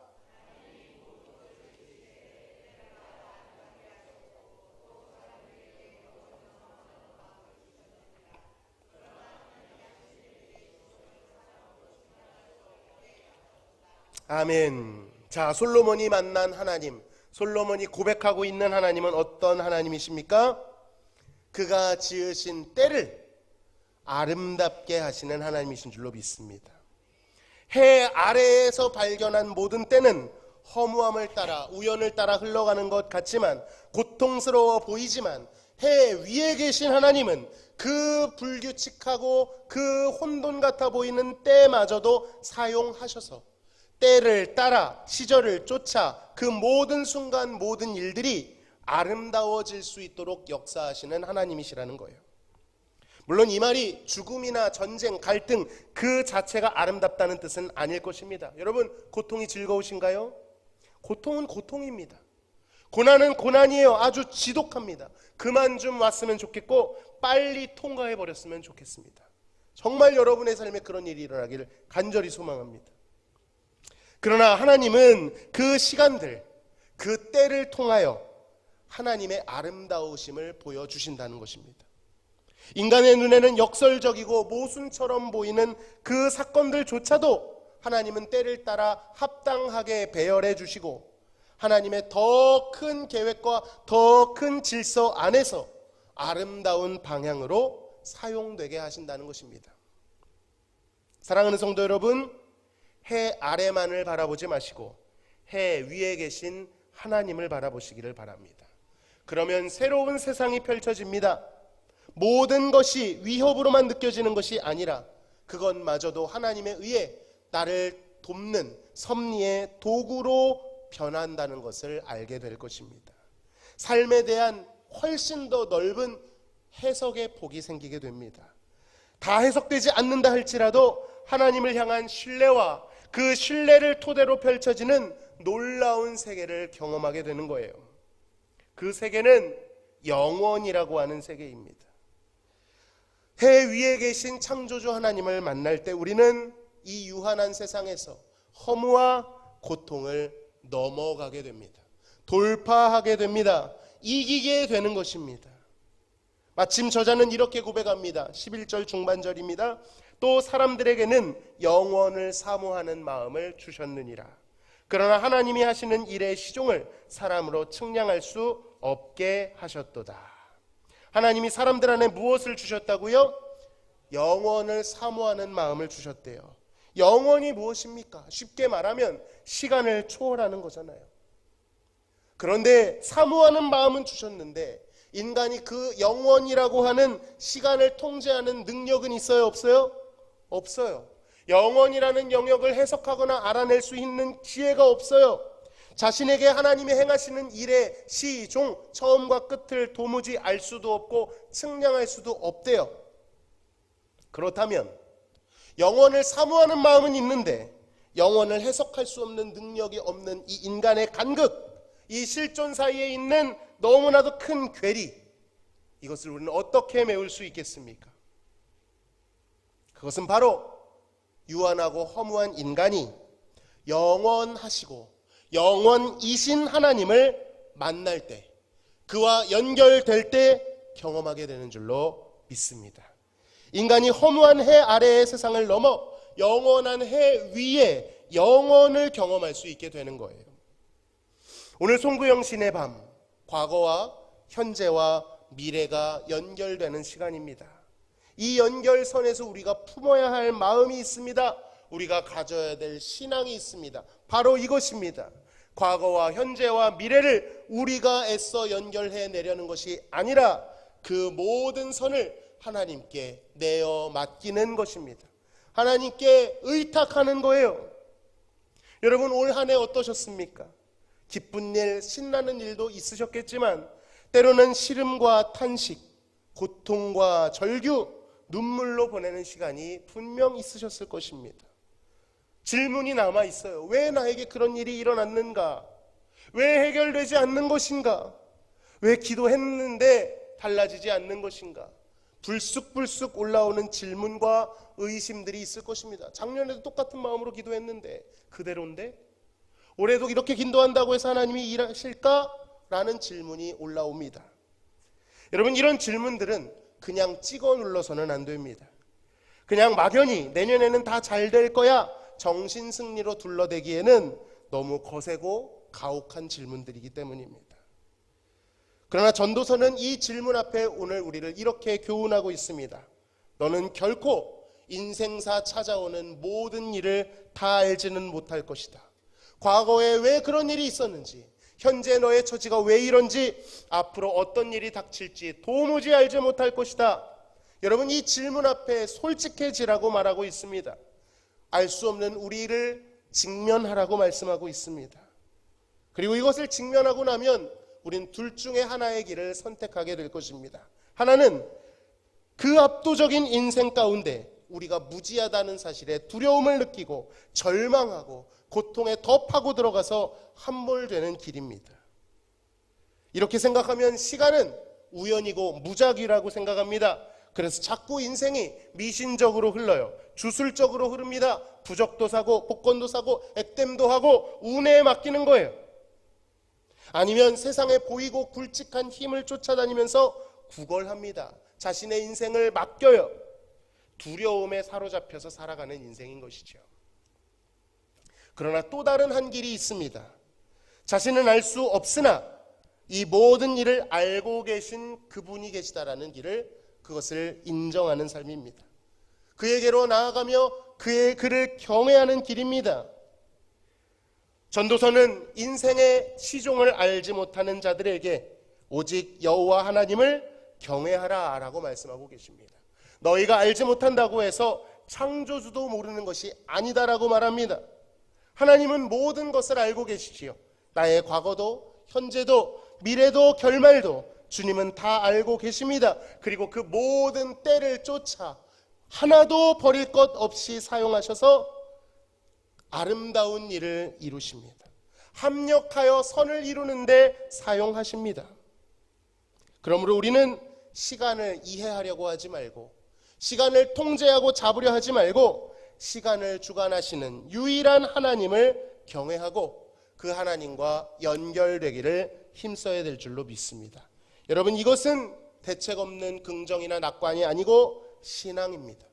아멘. 자, 솔로몬이 만난 하나님, 솔로몬이 고백하고 있는 하나님은 어떤 하나님이십니까? 그가 지으신 때를 아름답게 하시는 하나님이신 줄로 믿습니다. 해 아래에서 발견한 모든 때는 허무함을 따라, 우연을 따라 흘러가는 것 같지만, 고통스러워 보이지만, 해 위에 계신 하나님은 그 불규칙하고 그 혼돈 같아 보이는 때마저도 사용하셔서 때를 따라 시절을 쫓아 그 모든 순간 모든 일들이 아름다워질 수 있도록 역사하시는 하나님이시라는 거예요. 물론 이 말이 죽음이나 전쟁, 갈등 그 자체가 아름답다는 뜻은 아닐 것입니다. 여러분, 고통이 즐거우신가요? 고통은 고통입니다. 고난은 고난이에요. 아주 지독합니다. 그만 좀 왔으면 좋겠고 빨리 통과해 버렸으면 좋겠습니다. 정말 여러분의 삶에 그런 일이 일어나기를 간절히 소망합니다. 그러나 하나님은 그 시간들, 그 때를 통하여 하나님의 아름다우심을 보여주신다는 것입니다. 인간의 눈에는 역설적이고 모순처럼 보이는 그 사건들조차도 하나님은 때를 따라 합당하게 배열해 주시고 하나님의 더 큰 계획과 더 큰 질서 안에서 아름다운 방향으로 사용되게 하신다는 것입니다. 사랑하는 성도 여러분, 해 아래만을 바라보지 마시고 해 위에 계신 하나님을 바라보시기를 바랍니다. 그러면 새로운 세상이 펼쳐집니다. 모든 것이 위협으로만 느껴지는 것이 아니라 그것마저도 하나님에 의해 나를 돕는 섭리의 도구로 변한다는 것을 알게 될 것입니다. 삶에 대한 훨씬 더 넓은 해석의 폭이 생기게 됩니다. 다 해석되지 않는다 할지라도 하나님을 향한 신뢰와 그 신뢰를 토대로 펼쳐지는 놀라운 세계를 경험하게 되는 거예요. 그 세계는 영원이라고 하는 세계입니다. 해 위에 계신 창조주 하나님을 만날 때 우리는 이 유한한 세상에서 허무와 고통을 넘어가게 됩니다. 돌파하게 됩니다. 이기게 되는 것입니다. 마침 저자는 이렇게 고백합니다. 11절 중반절입니다. 또 사람들에게는 영원을 사모하는 마음을 주셨느니라. 그러나 하나님이 하시는 일의 시종을 사람으로 측량할 수 없게 하셨도다. 하나님이 사람들 안에 무엇을 주셨다고요? 영원을 사모하는 마음을 주셨대요. 영원이 무엇입니까? 쉽게 말하면 시간을 초월하는 거잖아요. 그런데 사모하는 마음은 주셨는데 인간이 그 영원이라고 하는 시간을 통제하는 능력은 있어요? 없어요? 없어요. 영원이라는 영역을 해석하거나 알아낼 수 있는 지혜가 없어요. 자신에게 하나님이 행하시는 일의 시종, 처음과 끝을 도무지 알 수도 없고 측량할 수도 없대요. 그렇다면 영원을 사모하는 마음은 있는데 영원을 해석할 수 없는 능력이 없는 이 인간의 간극, 이 실존 사이에 있는 너무나도 큰 괴리, 이것을 우리는 어떻게 메울 수 있겠습니까? 그것은 바로 유한하고 허무한 인간이 영원하시고 영원이신 하나님을 만날 때, 그와 연결될 때 경험하게 되는 줄로 믿습니다. 인간이 허무한 해 아래의 세상을 넘어 영원한 해 위에 영원을 경험할 수 있게 되는 거예요. 오늘 송구영신의 밤, 과거와 현재와 미래가 연결되는 시간입니다. 이 연결선에서 우리가 품어야 할 마음이 있습니다. 우리가 가져야 될 신앙이 있습니다. 바로 이것입니다. 과거와 현재와 미래를 우리가 애써 연결해 내려는 것이 아니라 그 모든 선을 하나님께 내어 맡기는 것입니다. 하나님께 의탁하는 거예요. 여러분, 올 한 해 어떠셨습니까? 기쁜 일, 신나는 일도 있으셨겠지만 때로는 시름과 탄식, 고통과 절규, 눈물로 보내는 시간이 분명 있으셨을 것입니다. 질문이 남아 있어요. 왜 나에게 그런 일이 일어났는가? 왜 해결되지 않는 것인가? 왜 기도했는데 달라지지 않는 것인가? 불쑥불쑥 올라오는 질문과 의심들이 있을 것입니다. 작년에도 똑같은 마음으로 기도했는데 그대로인데? 올해도 이렇게 기도한다고 해서 하나님이 일하실까? 라는 질문이 올라옵니다. 여러분, 이런 질문들은 그냥 찍어 눌러서는 안 됩니다. 그냥 막연히 내년에는 다 잘 될 거야 정신승리로 둘러대기에는 너무 거세고 가혹한 질문들이기 때문입니다. 그러나 전도서는 이 질문 앞에 오늘 우리를 이렇게 교훈하고 있습니다. 너는 결코 인생사 찾아오는 모든 일을 다 알지는 못할 것이다. 과거에 왜 그런 일이 있었는지, 현재 너의 처지가 왜 이런지, 앞으로 어떤 일이 닥칠지 도무지 알지 못할 것이다. 여러분, 이 질문 앞에 솔직해지라고 말하고 있습니다. 알 수 없는 우리를 직면하라고 말씀하고 있습니다. 그리고 이것을 직면하고 나면 우린 둘 중에 하나의 길을 선택하게 될 것입니다. 하나는 그 압도적인 인생 가운데 우리가 무지하다는 사실에 두려움을 느끼고 절망하고 고통에 더 파고 들어가서 함몰되는 길입니다. 이렇게 생각하면 시간은 우연이고 무작위라고 생각합니다. 그래서 자꾸 인생이 미신적으로 흘러요. 주술적으로 흐릅니다. 부적도 사고 복권도 사고 액땜도 하고 운에 맡기는 거예요. 아니면 세상에 보이고 굵직한 힘을 쫓아다니면서 구걸합니다. 자신의 인생을 맡겨요. 두려움에 사로잡혀서 살아가는 인생인 것이죠. 그러나 또 다른 한 길이 있습니다. 자신은 알 수 없으나 이 모든 일을 알고 계신 그분이 계시다라는 길을, 그것을 인정하는 삶입니다. 그에게로 나아가며 그를 경외하는 길입니다. 전도서는 인생의 시종을 알지 못하는 자들에게 오직 여호와 하나님을 경외하라 라고 말씀하고 계십니다. 너희가 알지 못한다고 해서 창조주도 모르는 것이 아니다라고 말합니다. 하나님은 모든 것을 알고 계시지요. 나의 과거도 현재도 미래도 결말도 주님은 다 알고 계십니다. 그리고 그 모든 때를 쫓아 하나도 버릴 것 없이 사용하셔서 아름다운 일을 이루십니다. 합력하여 선을 이루는데 사용하십니다. 그러므로 우리는 시간을 이해하려고 하지 말고, 시간을 통제하고 잡으려 하지 말고, 시간을 주관하시는 유일한 하나님을 경외하고 그 하나님과 연결되기를 힘써야 될 줄로 믿습니다. 여러분, 이것은 대책 없는 긍정이나 낙관이 아니고 신앙입니다.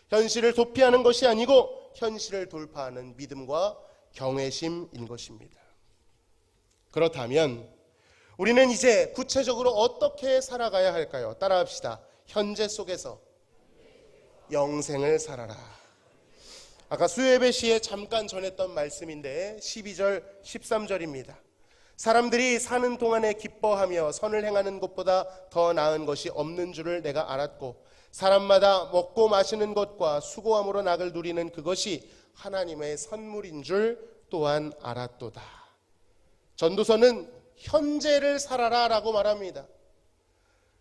현실을 도피하는 것이 아니고 현실을 돌파하는 믿음과 경외심인 것입니다. 그렇다면 우리는 이제 구체적으로 어떻게 살아가야 할까요? 따라합시다. 현재 속에서 영생을 살아라. 아까 수요예배 시에 잠깐 전했던 말씀인데 12절 13절입니다. 사람들이 사는 동안에 기뻐하며 선을 행하는 것보다 더 나은 것이 없는 줄을 내가 알았고, 사람마다 먹고 마시는 것과 수고함으로 낙을 누리는 그것이 하나님의 선물인 줄 또한 알았도다. 전도서는 현재를 살아라 라고 말합니다.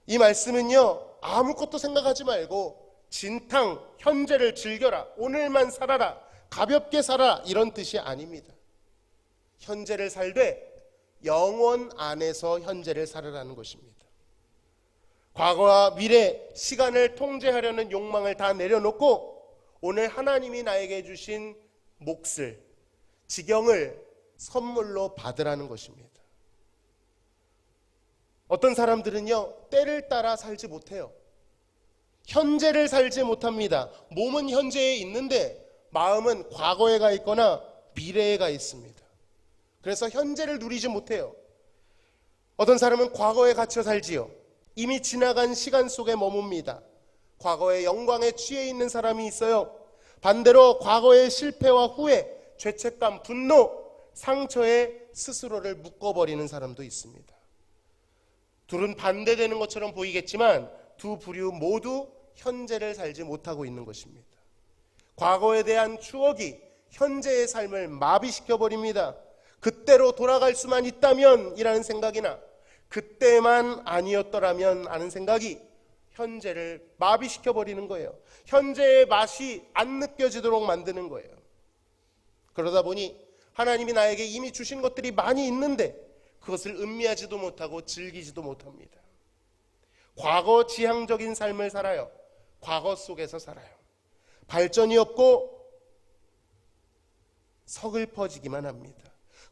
이 말씀은요, 아무것도 생각하지 말고 진탕 현재를 즐겨라, 오늘만 살아라, 가볍게 살아라, 이런 뜻이 아닙니다. 현재를 살되 영원 안에서 현재를 살아라는 것입니다. 과거와 미래, 시간을 통제하려는 욕망을 다 내려놓고 오늘 하나님이 나에게 주신 몫을, 지경을 선물로 받으라는 것입니다. 어떤 사람들은요, 때를 따라 살지 못해요. 현재를 살지 못합니다. 몸은 현재에 있는데 마음은 과거에 가 있거나 미래에 가 있습니다. 그래서 현재를 누리지 못해요. 어떤 사람은 과거에 갇혀 살지요. 이미 지나간 시간 속에 머뭅니다. 과거의 영광에 취해 있는 사람이 있어요. 반대로 과거의 실패와 후회, 죄책감, 분노, 상처에 스스로를 묶어버리는 사람도 있습니다. 둘은 반대되는 것처럼 보이겠지만 두 부류 모두 현재를 살지 못하고 있는 것입니다. 과거에 대한 추억이 현재의 삶을 마비시켜버립니다. 그때로 돌아갈 수만 있다면 이라는 생각이나 그때만 아니었더라면 하는 생각이 현재를 마비시켜버리는 거예요. 현재의 맛이 안 느껴지도록 만드는 거예요. 그러다 보니 하나님이 나에게 이미 주신 것들이 많이 있는데 그것을 음미하지도 못하고 즐기지도 못합니다. 과거 지향적인 삶을 살아요. 과거 속에서 살아요. 발전이 없고 서글퍼지기만 합니다.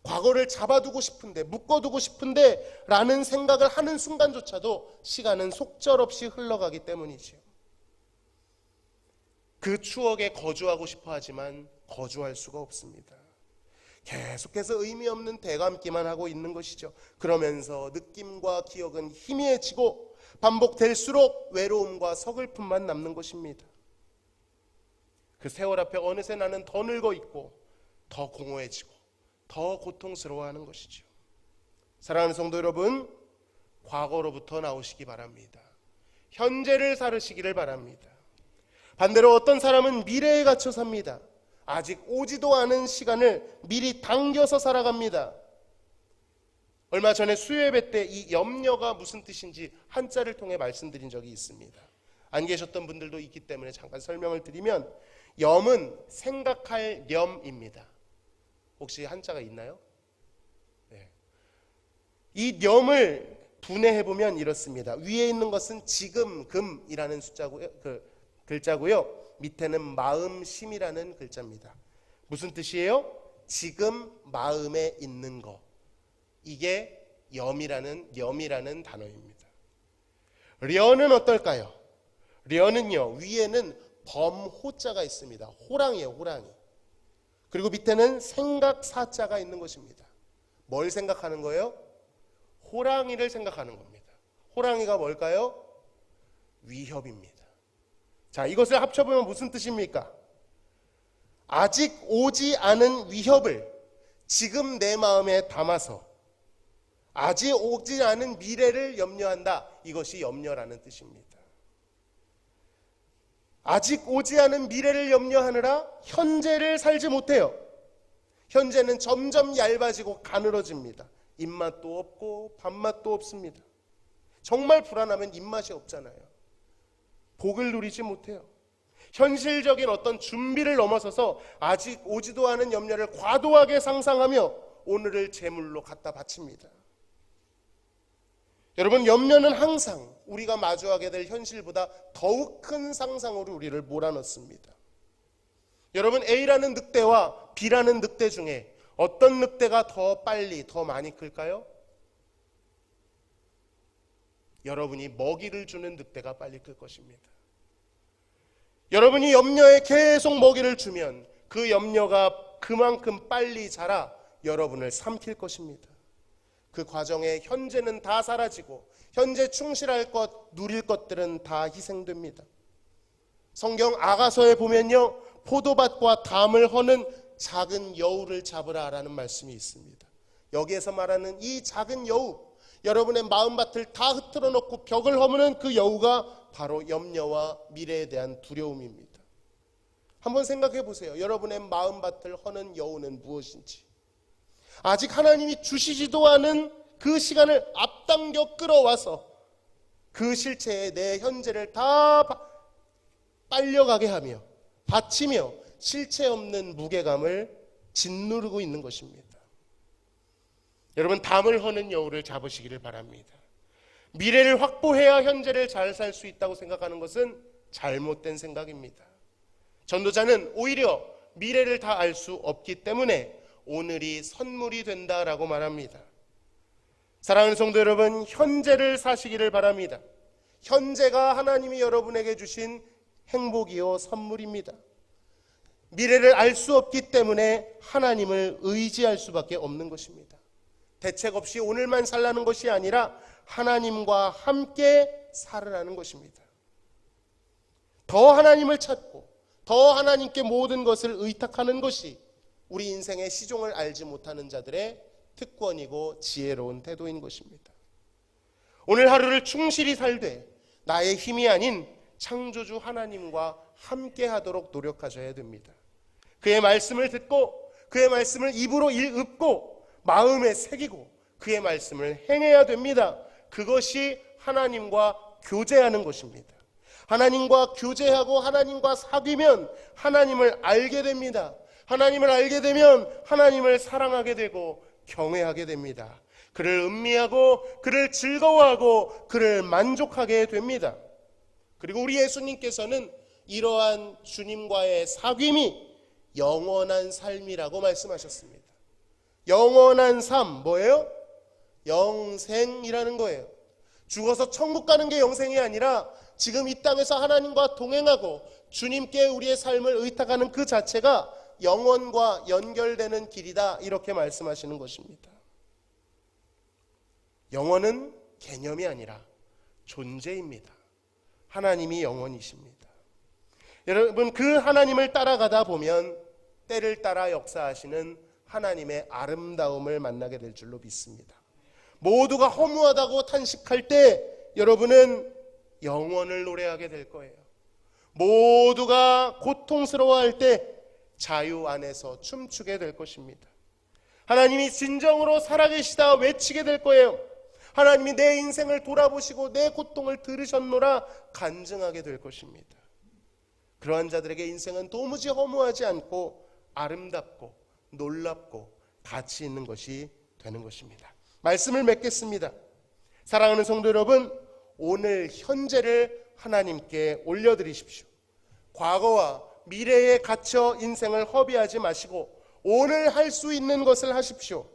과거를 잡아두고 싶은데, 묶어두고 싶은데 라는 생각을 하는 순간조차도 시간은 속절없이 흘러가기 때문이지요. 그 추억에 거주하고 싶어 하지만 거주할 수가 없습니다. 계속해서 의미 없는 대감기만 하고 있는 것이죠. 그러면서 느낌과 기억은 희미해지고 반복될수록 외로움과 서글픔만 남는 것입니다. 그 세월 앞에 어느새 나는 더 늙어 있고 더 공허해지고 더 고통스러워하는 것이죠. 사랑하는 성도 여러분, 과거로부터 나오시기 바랍니다. 현재를 살으시기를 바랍니다. 반대로 어떤 사람은 미래에 갇혀 삽니다. 아직 오지도 않은 시간을 미리 당겨서 살아갑니다. 얼마 전에 수요예배 때 이 염려가 무슨 뜻인지 한자를 통해 말씀드린 적이 있습니다. 안 계셨던 분들도 있기 때문에 잠깐 설명을 드리면, 염은 생각할 염입니다. 혹시 한자가 있나요? 네. 이 염을 분해해보면 이렇습니다. 위에 있는 것은 지금, 금이라는 글자고요. 밑에는 마음심이라는 글자입니다. 무슨 뜻이에요? 지금 마음에 있는 거. 이게 염이라는 단어입니다. 려는 어떨까요? 려는요, 위에는 범호자가 있습니다. 호랑이에요, 호랑이. 그리고 밑에는 생각사자가 있는 것입니다. 뭘 생각하는 거예요? 호랑이를 생각하는 겁니다. 호랑이가 뭘까요? 위협입니다. 자, 이것을 합쳐보면 무슨 뜻입니까? 아직 오지 않은 위협을 지금 내 마음에 담아서 아직 오지 않은 미래를 염려한다. 이것이 염려라는 뜻입니다. 아직 오지 않은 미래를 염려하느라 현재를 살지 못해요. 현재는 점점 얇아지고 가늘어집니다. 입맛도 없고 밥맛도 없습니다. 정말 불안하면 입맛이 없잖아요. 복을 누리지 못해요. 현실적인 어떤 준비를 넘어서서 아직 오지도 않은 염려를 과도하게 상상하며 오늘을 제물로 갖다 바칩니다. 여러분, 염려는 항상 우리가 마주하게 될 현실보다 더욱 큰 상상으로 우리를 몰아넣습니다. 여러분, A라는 늑대와 B라는 늑대 중에 어떤 늑대가 더 빨리, 더 많이 클까요? 여러분이 먹이를 주는 늑대가 빨리 클 것입니다. 여러분이 염려에 계속 먹이를 주면 그 염려가 그만큼 빨리 자라 여러분을 삼킬 것입니다. 그 과정에 현재는 다 사라지고 현재 충실할 것, 누릴 것들은 다 희생됩니다. 성경 아가서에 보면요, 포도밭과 담을 허는 작은 여우를 잡으라라는 말씀이 있습니다. 여기에서 말하는 이 작은 여우, 여러분의 마음밭을 다 흐트러 놓고 벽을 허무는 그 여우가 바로 염려와 미래에 대한 두려움입니다. 한번 생각해 보세요. 여러분의 마음밭을 허는 여우는 무엇인지. 아직 하나님이 주시지도 않은 그 시간을 앞당겨 끌어와서 그 실체에 내 현재를 다 빨려가게 하며 바치며 실체 없는 무게감을 짓누르고 있는 것입니다. 여러분, 담을 허는 여우를 잡으시기를 바랍니다. 미래를 확보해야 현재를 잘 살 수 있다고 생각하는 것은 잘못된 생각입니다. 전도자는 오히려 미래를 다 알 수 없기 때문에 오늘이 선물이 된다라고 말합니다. 사랑하는 성도 여러분, 현재를 사시기를 바랍니다. 현재가 하나님이 여러분에게 주신 행복이요 선물입니다. 미래를 알 수 없기 때문에 하나님을 의지할 수밖에 없는 것입니다. 대책 없이 오늘만 살라는 것이 아니라 하나님과 함께 살으라는 것입니다. 더 하나님을 찾고 더 하나님께 모든 것을 의탁하는 것이 우리 인생의 시종을 알지 못하는 자들의 특권이고 지혜로운 태도인 것입니다. 오늘 하루를 충실히 살되 나의 힘이 아닌 창조주 하나님과 함께 하도록 노력하셔야 됩니다. 그의 말씀을 듣고 그의 말씀을 입으로 읊고 마음에 새기고 그의 말씀을 행해야 됩니다. 그것이 하나님과 교제하는 것입니다. 하나님과 교제하고 하나님과 사귀면 하나님을 알게 됩니다. 하나님을 알게 되면 하나님을 사랑하게 되고 경외하게 됩니다. 그를 음미하고 그를 즐거워하고 그를 만족하게 됩니다. 그리고 우리 예수님께서는 이러한 주님과의 사귐이 영원한 삶이라고 말씀하셨습니다. 영원한 삶 뭐예요? 영생이라는 거예요. 죽어서 천국 가는 게 영생이 아니라 지금 이 땅에서 하나님과 동행하고 주님께 우리의 삶을 의탁하는 그 자체가 영원과 연결되는 길이다, 이렇게 말씀하시는 것입니다. 영원은 개념이 아니라 존재입니다. 하나님이 영원이십니다. 여러분, 그 하나님을 따라가다 보면 때를 따라 역사하시는 하나님의 아름다움을 만나게 될 줄로 믿습니다. 모두가 허무하다고 탄식할 때 여러분은 영원을 노래하게 될 거예요. 모두가 고통스러워할 때 자유 안에서 춤추게 될 것입니다. 하나님이 진정으로 살아계시다 외치게 될 거예요. 하나님이 내 인생을 돌아보시고 내 고통을 들으셨노라 간증하게 될 것입니다. 그러한 자들에게 인생은 도무지 허무하지 않고 아름답고 놀랍고 가치 있는 것이 되는 것입니다. 말씀을 맺겠습니다. 사랑하는 성도 여러분, 오늘 현재를 하나님께 올려드리십시오. 과거와 미래에 갇혀 인생을 허비하지 마시고 오늘 할 수 있는 것을 하십시오.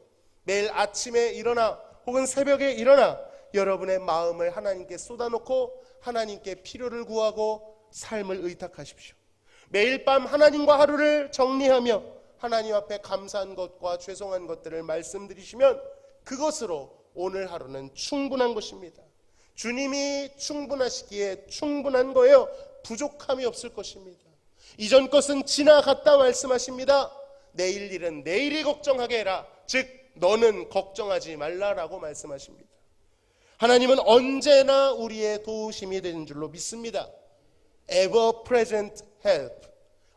매일 아침에 일어나 혹은 새벽에 일어나 여러분의 마음을 하나님께 쏟아놓고 하나님께 필요를 구하고 삶을 의탁하십시오. 매일 밤 하나님과 하루를 정리하며 하나님 앞에 감사한 것과 죄송한 것들을 말씀드리시면 그것으로 오늘 하루는 충분한 것입니다. 주님이 충분하시기에 충분한 거예요. 부족함이 없을 것입니다. 이전 것은 지나갔다 말씀하십니다. 내일 일은 내일이 걱정하게 해라. 즉 너는 걱정하지 말라라고 말씀하십니다. 하나님은 언제나 우리의 도우심이 되는 줄로 믿습니다. Ever present help,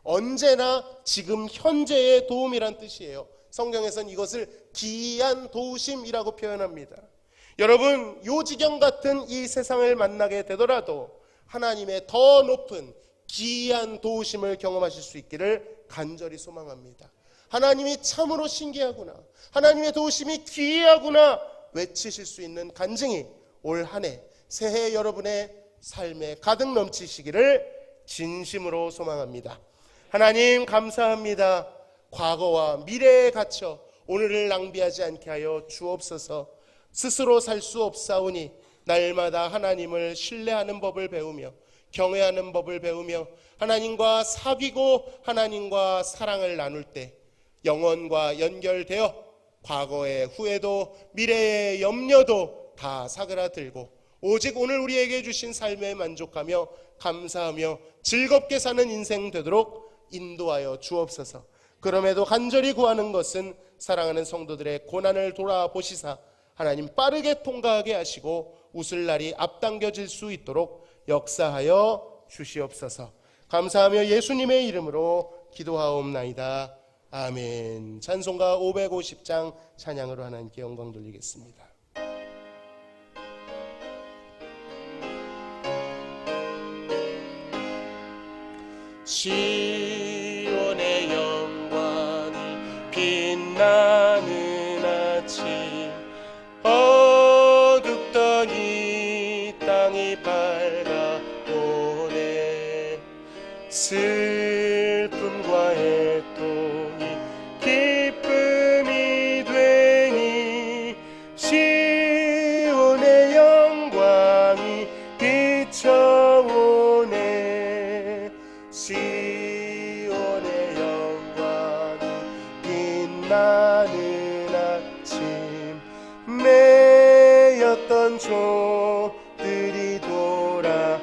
언제나 지금 현재의 도움이란 뜻이에요. 성경에서는 이것을 기이한 도우심이라고 표현합니다. 여러분, 요지경 같은 이 세상을 만나게 되더라도 하나님의 더 높은 기이한 도우심을 경험하실 수 있기를 간절히 소망합니다. 하나님이 참으로 신기하구나, 하나님의 도우심이 기이하구나 외치실 수 있는 간증이 올 한 해 새해 여러분의 삶에 가득 넘치시기를 진심으로 소망합니다. 하나님 감사합니다. 과거와 미래에 갇혀 오늘을 낭비하지 않게 하여 주옵소서. 스스로 살 수 없사오니 날마다 하나님을 신뢰하는 법을 배우며 경외하는 법을 배우며 하나님과 사귀고 하나님과 사랑을 나눌 때 영원과 연결되어 과거의 후회도 미래의 염려도 다 사그라들고 오직 오늘 우리에게 주신 삶에 만족하며 감사하며 즐겁게 사는 인생 되도록 인도하여 주옵소서. 그럼에도 간절히 구하는 것은 사랑하는 성도들의 고난을 돌아보시사 하나님 빠르게 통과하게 하시고 웃을 날이 앞당겨질 수 있도록 역사하여 주시옵소서. 감사하며 예수님의 이름으로 기도하옵나이다. 아멘. 찬송가 550장 찬양으로 하나님께 영광 돌리겠습니다. 시온의 영광이 빛나는 아침, 어둡던 이 땅이 밝아오네. 말랐던 종들이 돌아오네.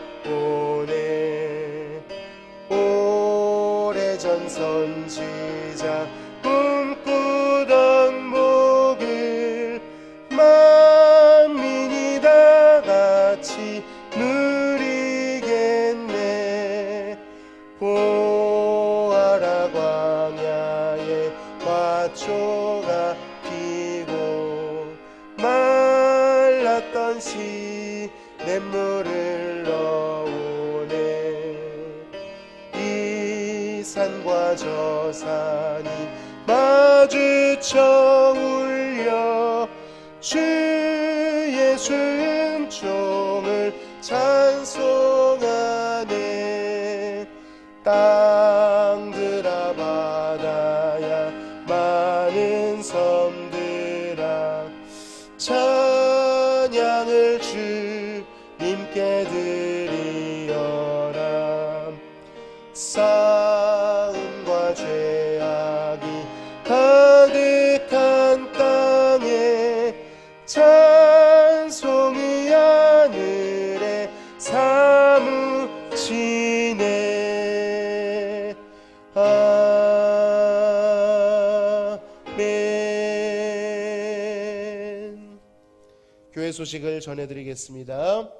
오래전 선지자 꿈꾸던 복을 만민이 다 같이 누리겠네. 보아라 광야에 화초가 피고 말랐던 시냇물을 넣으네. 이 산과 저 산이 마주쳐 울려 주 예수 은총을 찬송하네. 땅들아 바다야 많은 섬들아 찬양을 주님께 드리어라. 싸움과 죄악이 가득한 땅에 찬송이 하늘에 사무치네. 아멘. 교회 소식을 전해드리겠습니다.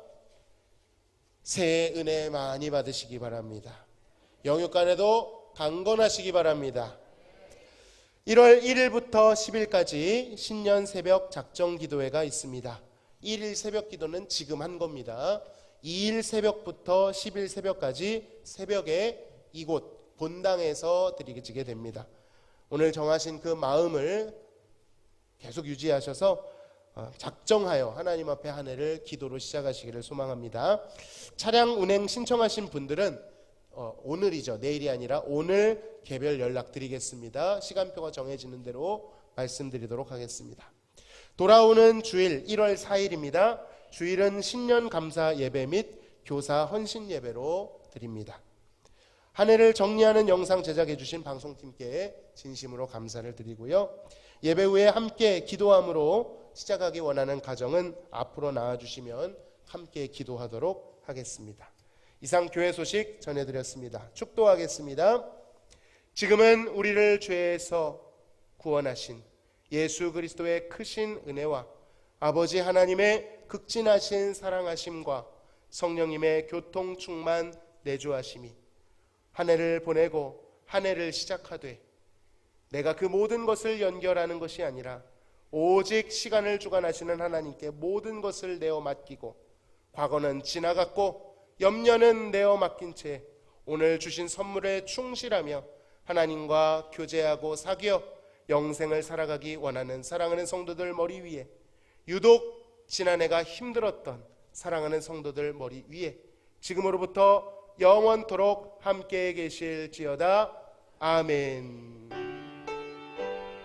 새해 은혜 많이 받으시기 바랍니다. 영육간에도 강건하시기 바랍니다. 1월 1일부터 10일까지 신년 새벽 작정 기도회가 있습니다. 1일 새벽 기도는 지금 한 겁니다. 2일 새벽부터 10일 새벽까지 새벽에 이곳 본당에서 드리게 됩니다. 오늘 정하신 그 마음을 계속 유지하셔서 작정하여 하나님 앞에 한 해를 기도로 시작하시기를 소망합니다. 차량 운행 신청하신 분들은 오늘이죠. 내일이 아니라 오늘 개별 연락드리겠습니다. 시간표가 정해지는 대로 말씀드리도록 하겠습니다. 돌아오는 주일 1월 4일입니다. 주일은 신년 감사 예배 및 교사 헌신 예배로 드립니다. 한 해를 정리하는 영상 제작해 주신 방송팀께 진심으로 감사를 드리고요. 예배 후에 함께 기도함으로 시작하기 원하는 가정은 앞으로 나와주시면 함께 기도하도록 하겠습니다. 이상 교회 소식 전해드렸습니다. 축도하겠습니다. 지금은 우리를 죄에서 구원하신 예수 그리스도의 크신 은혜와 아버지 하나님의 극진하신 사랑하심과 성령님의 교통 충만 내주하심이 한 해를 보내고 한 해를 시작하되 내가 그 모든 것을 연결하는 것이 아니라 오직 시간을 주관하시는 하나님께 모든 것을 내어 맡기고 과거는 지나갔고 염려는 내어 맡긴 채 오늘 주신 선물에 충실하며 하나님과 교제하고 사귀어 영생을 살아가기 원하는 사랑하는 성도들 머리 위에, 유독 지난해가 힘들었던 사랑하는 성도들 머리 위에 지금으로부터 영원토록 함께 계실지어다. 아멘.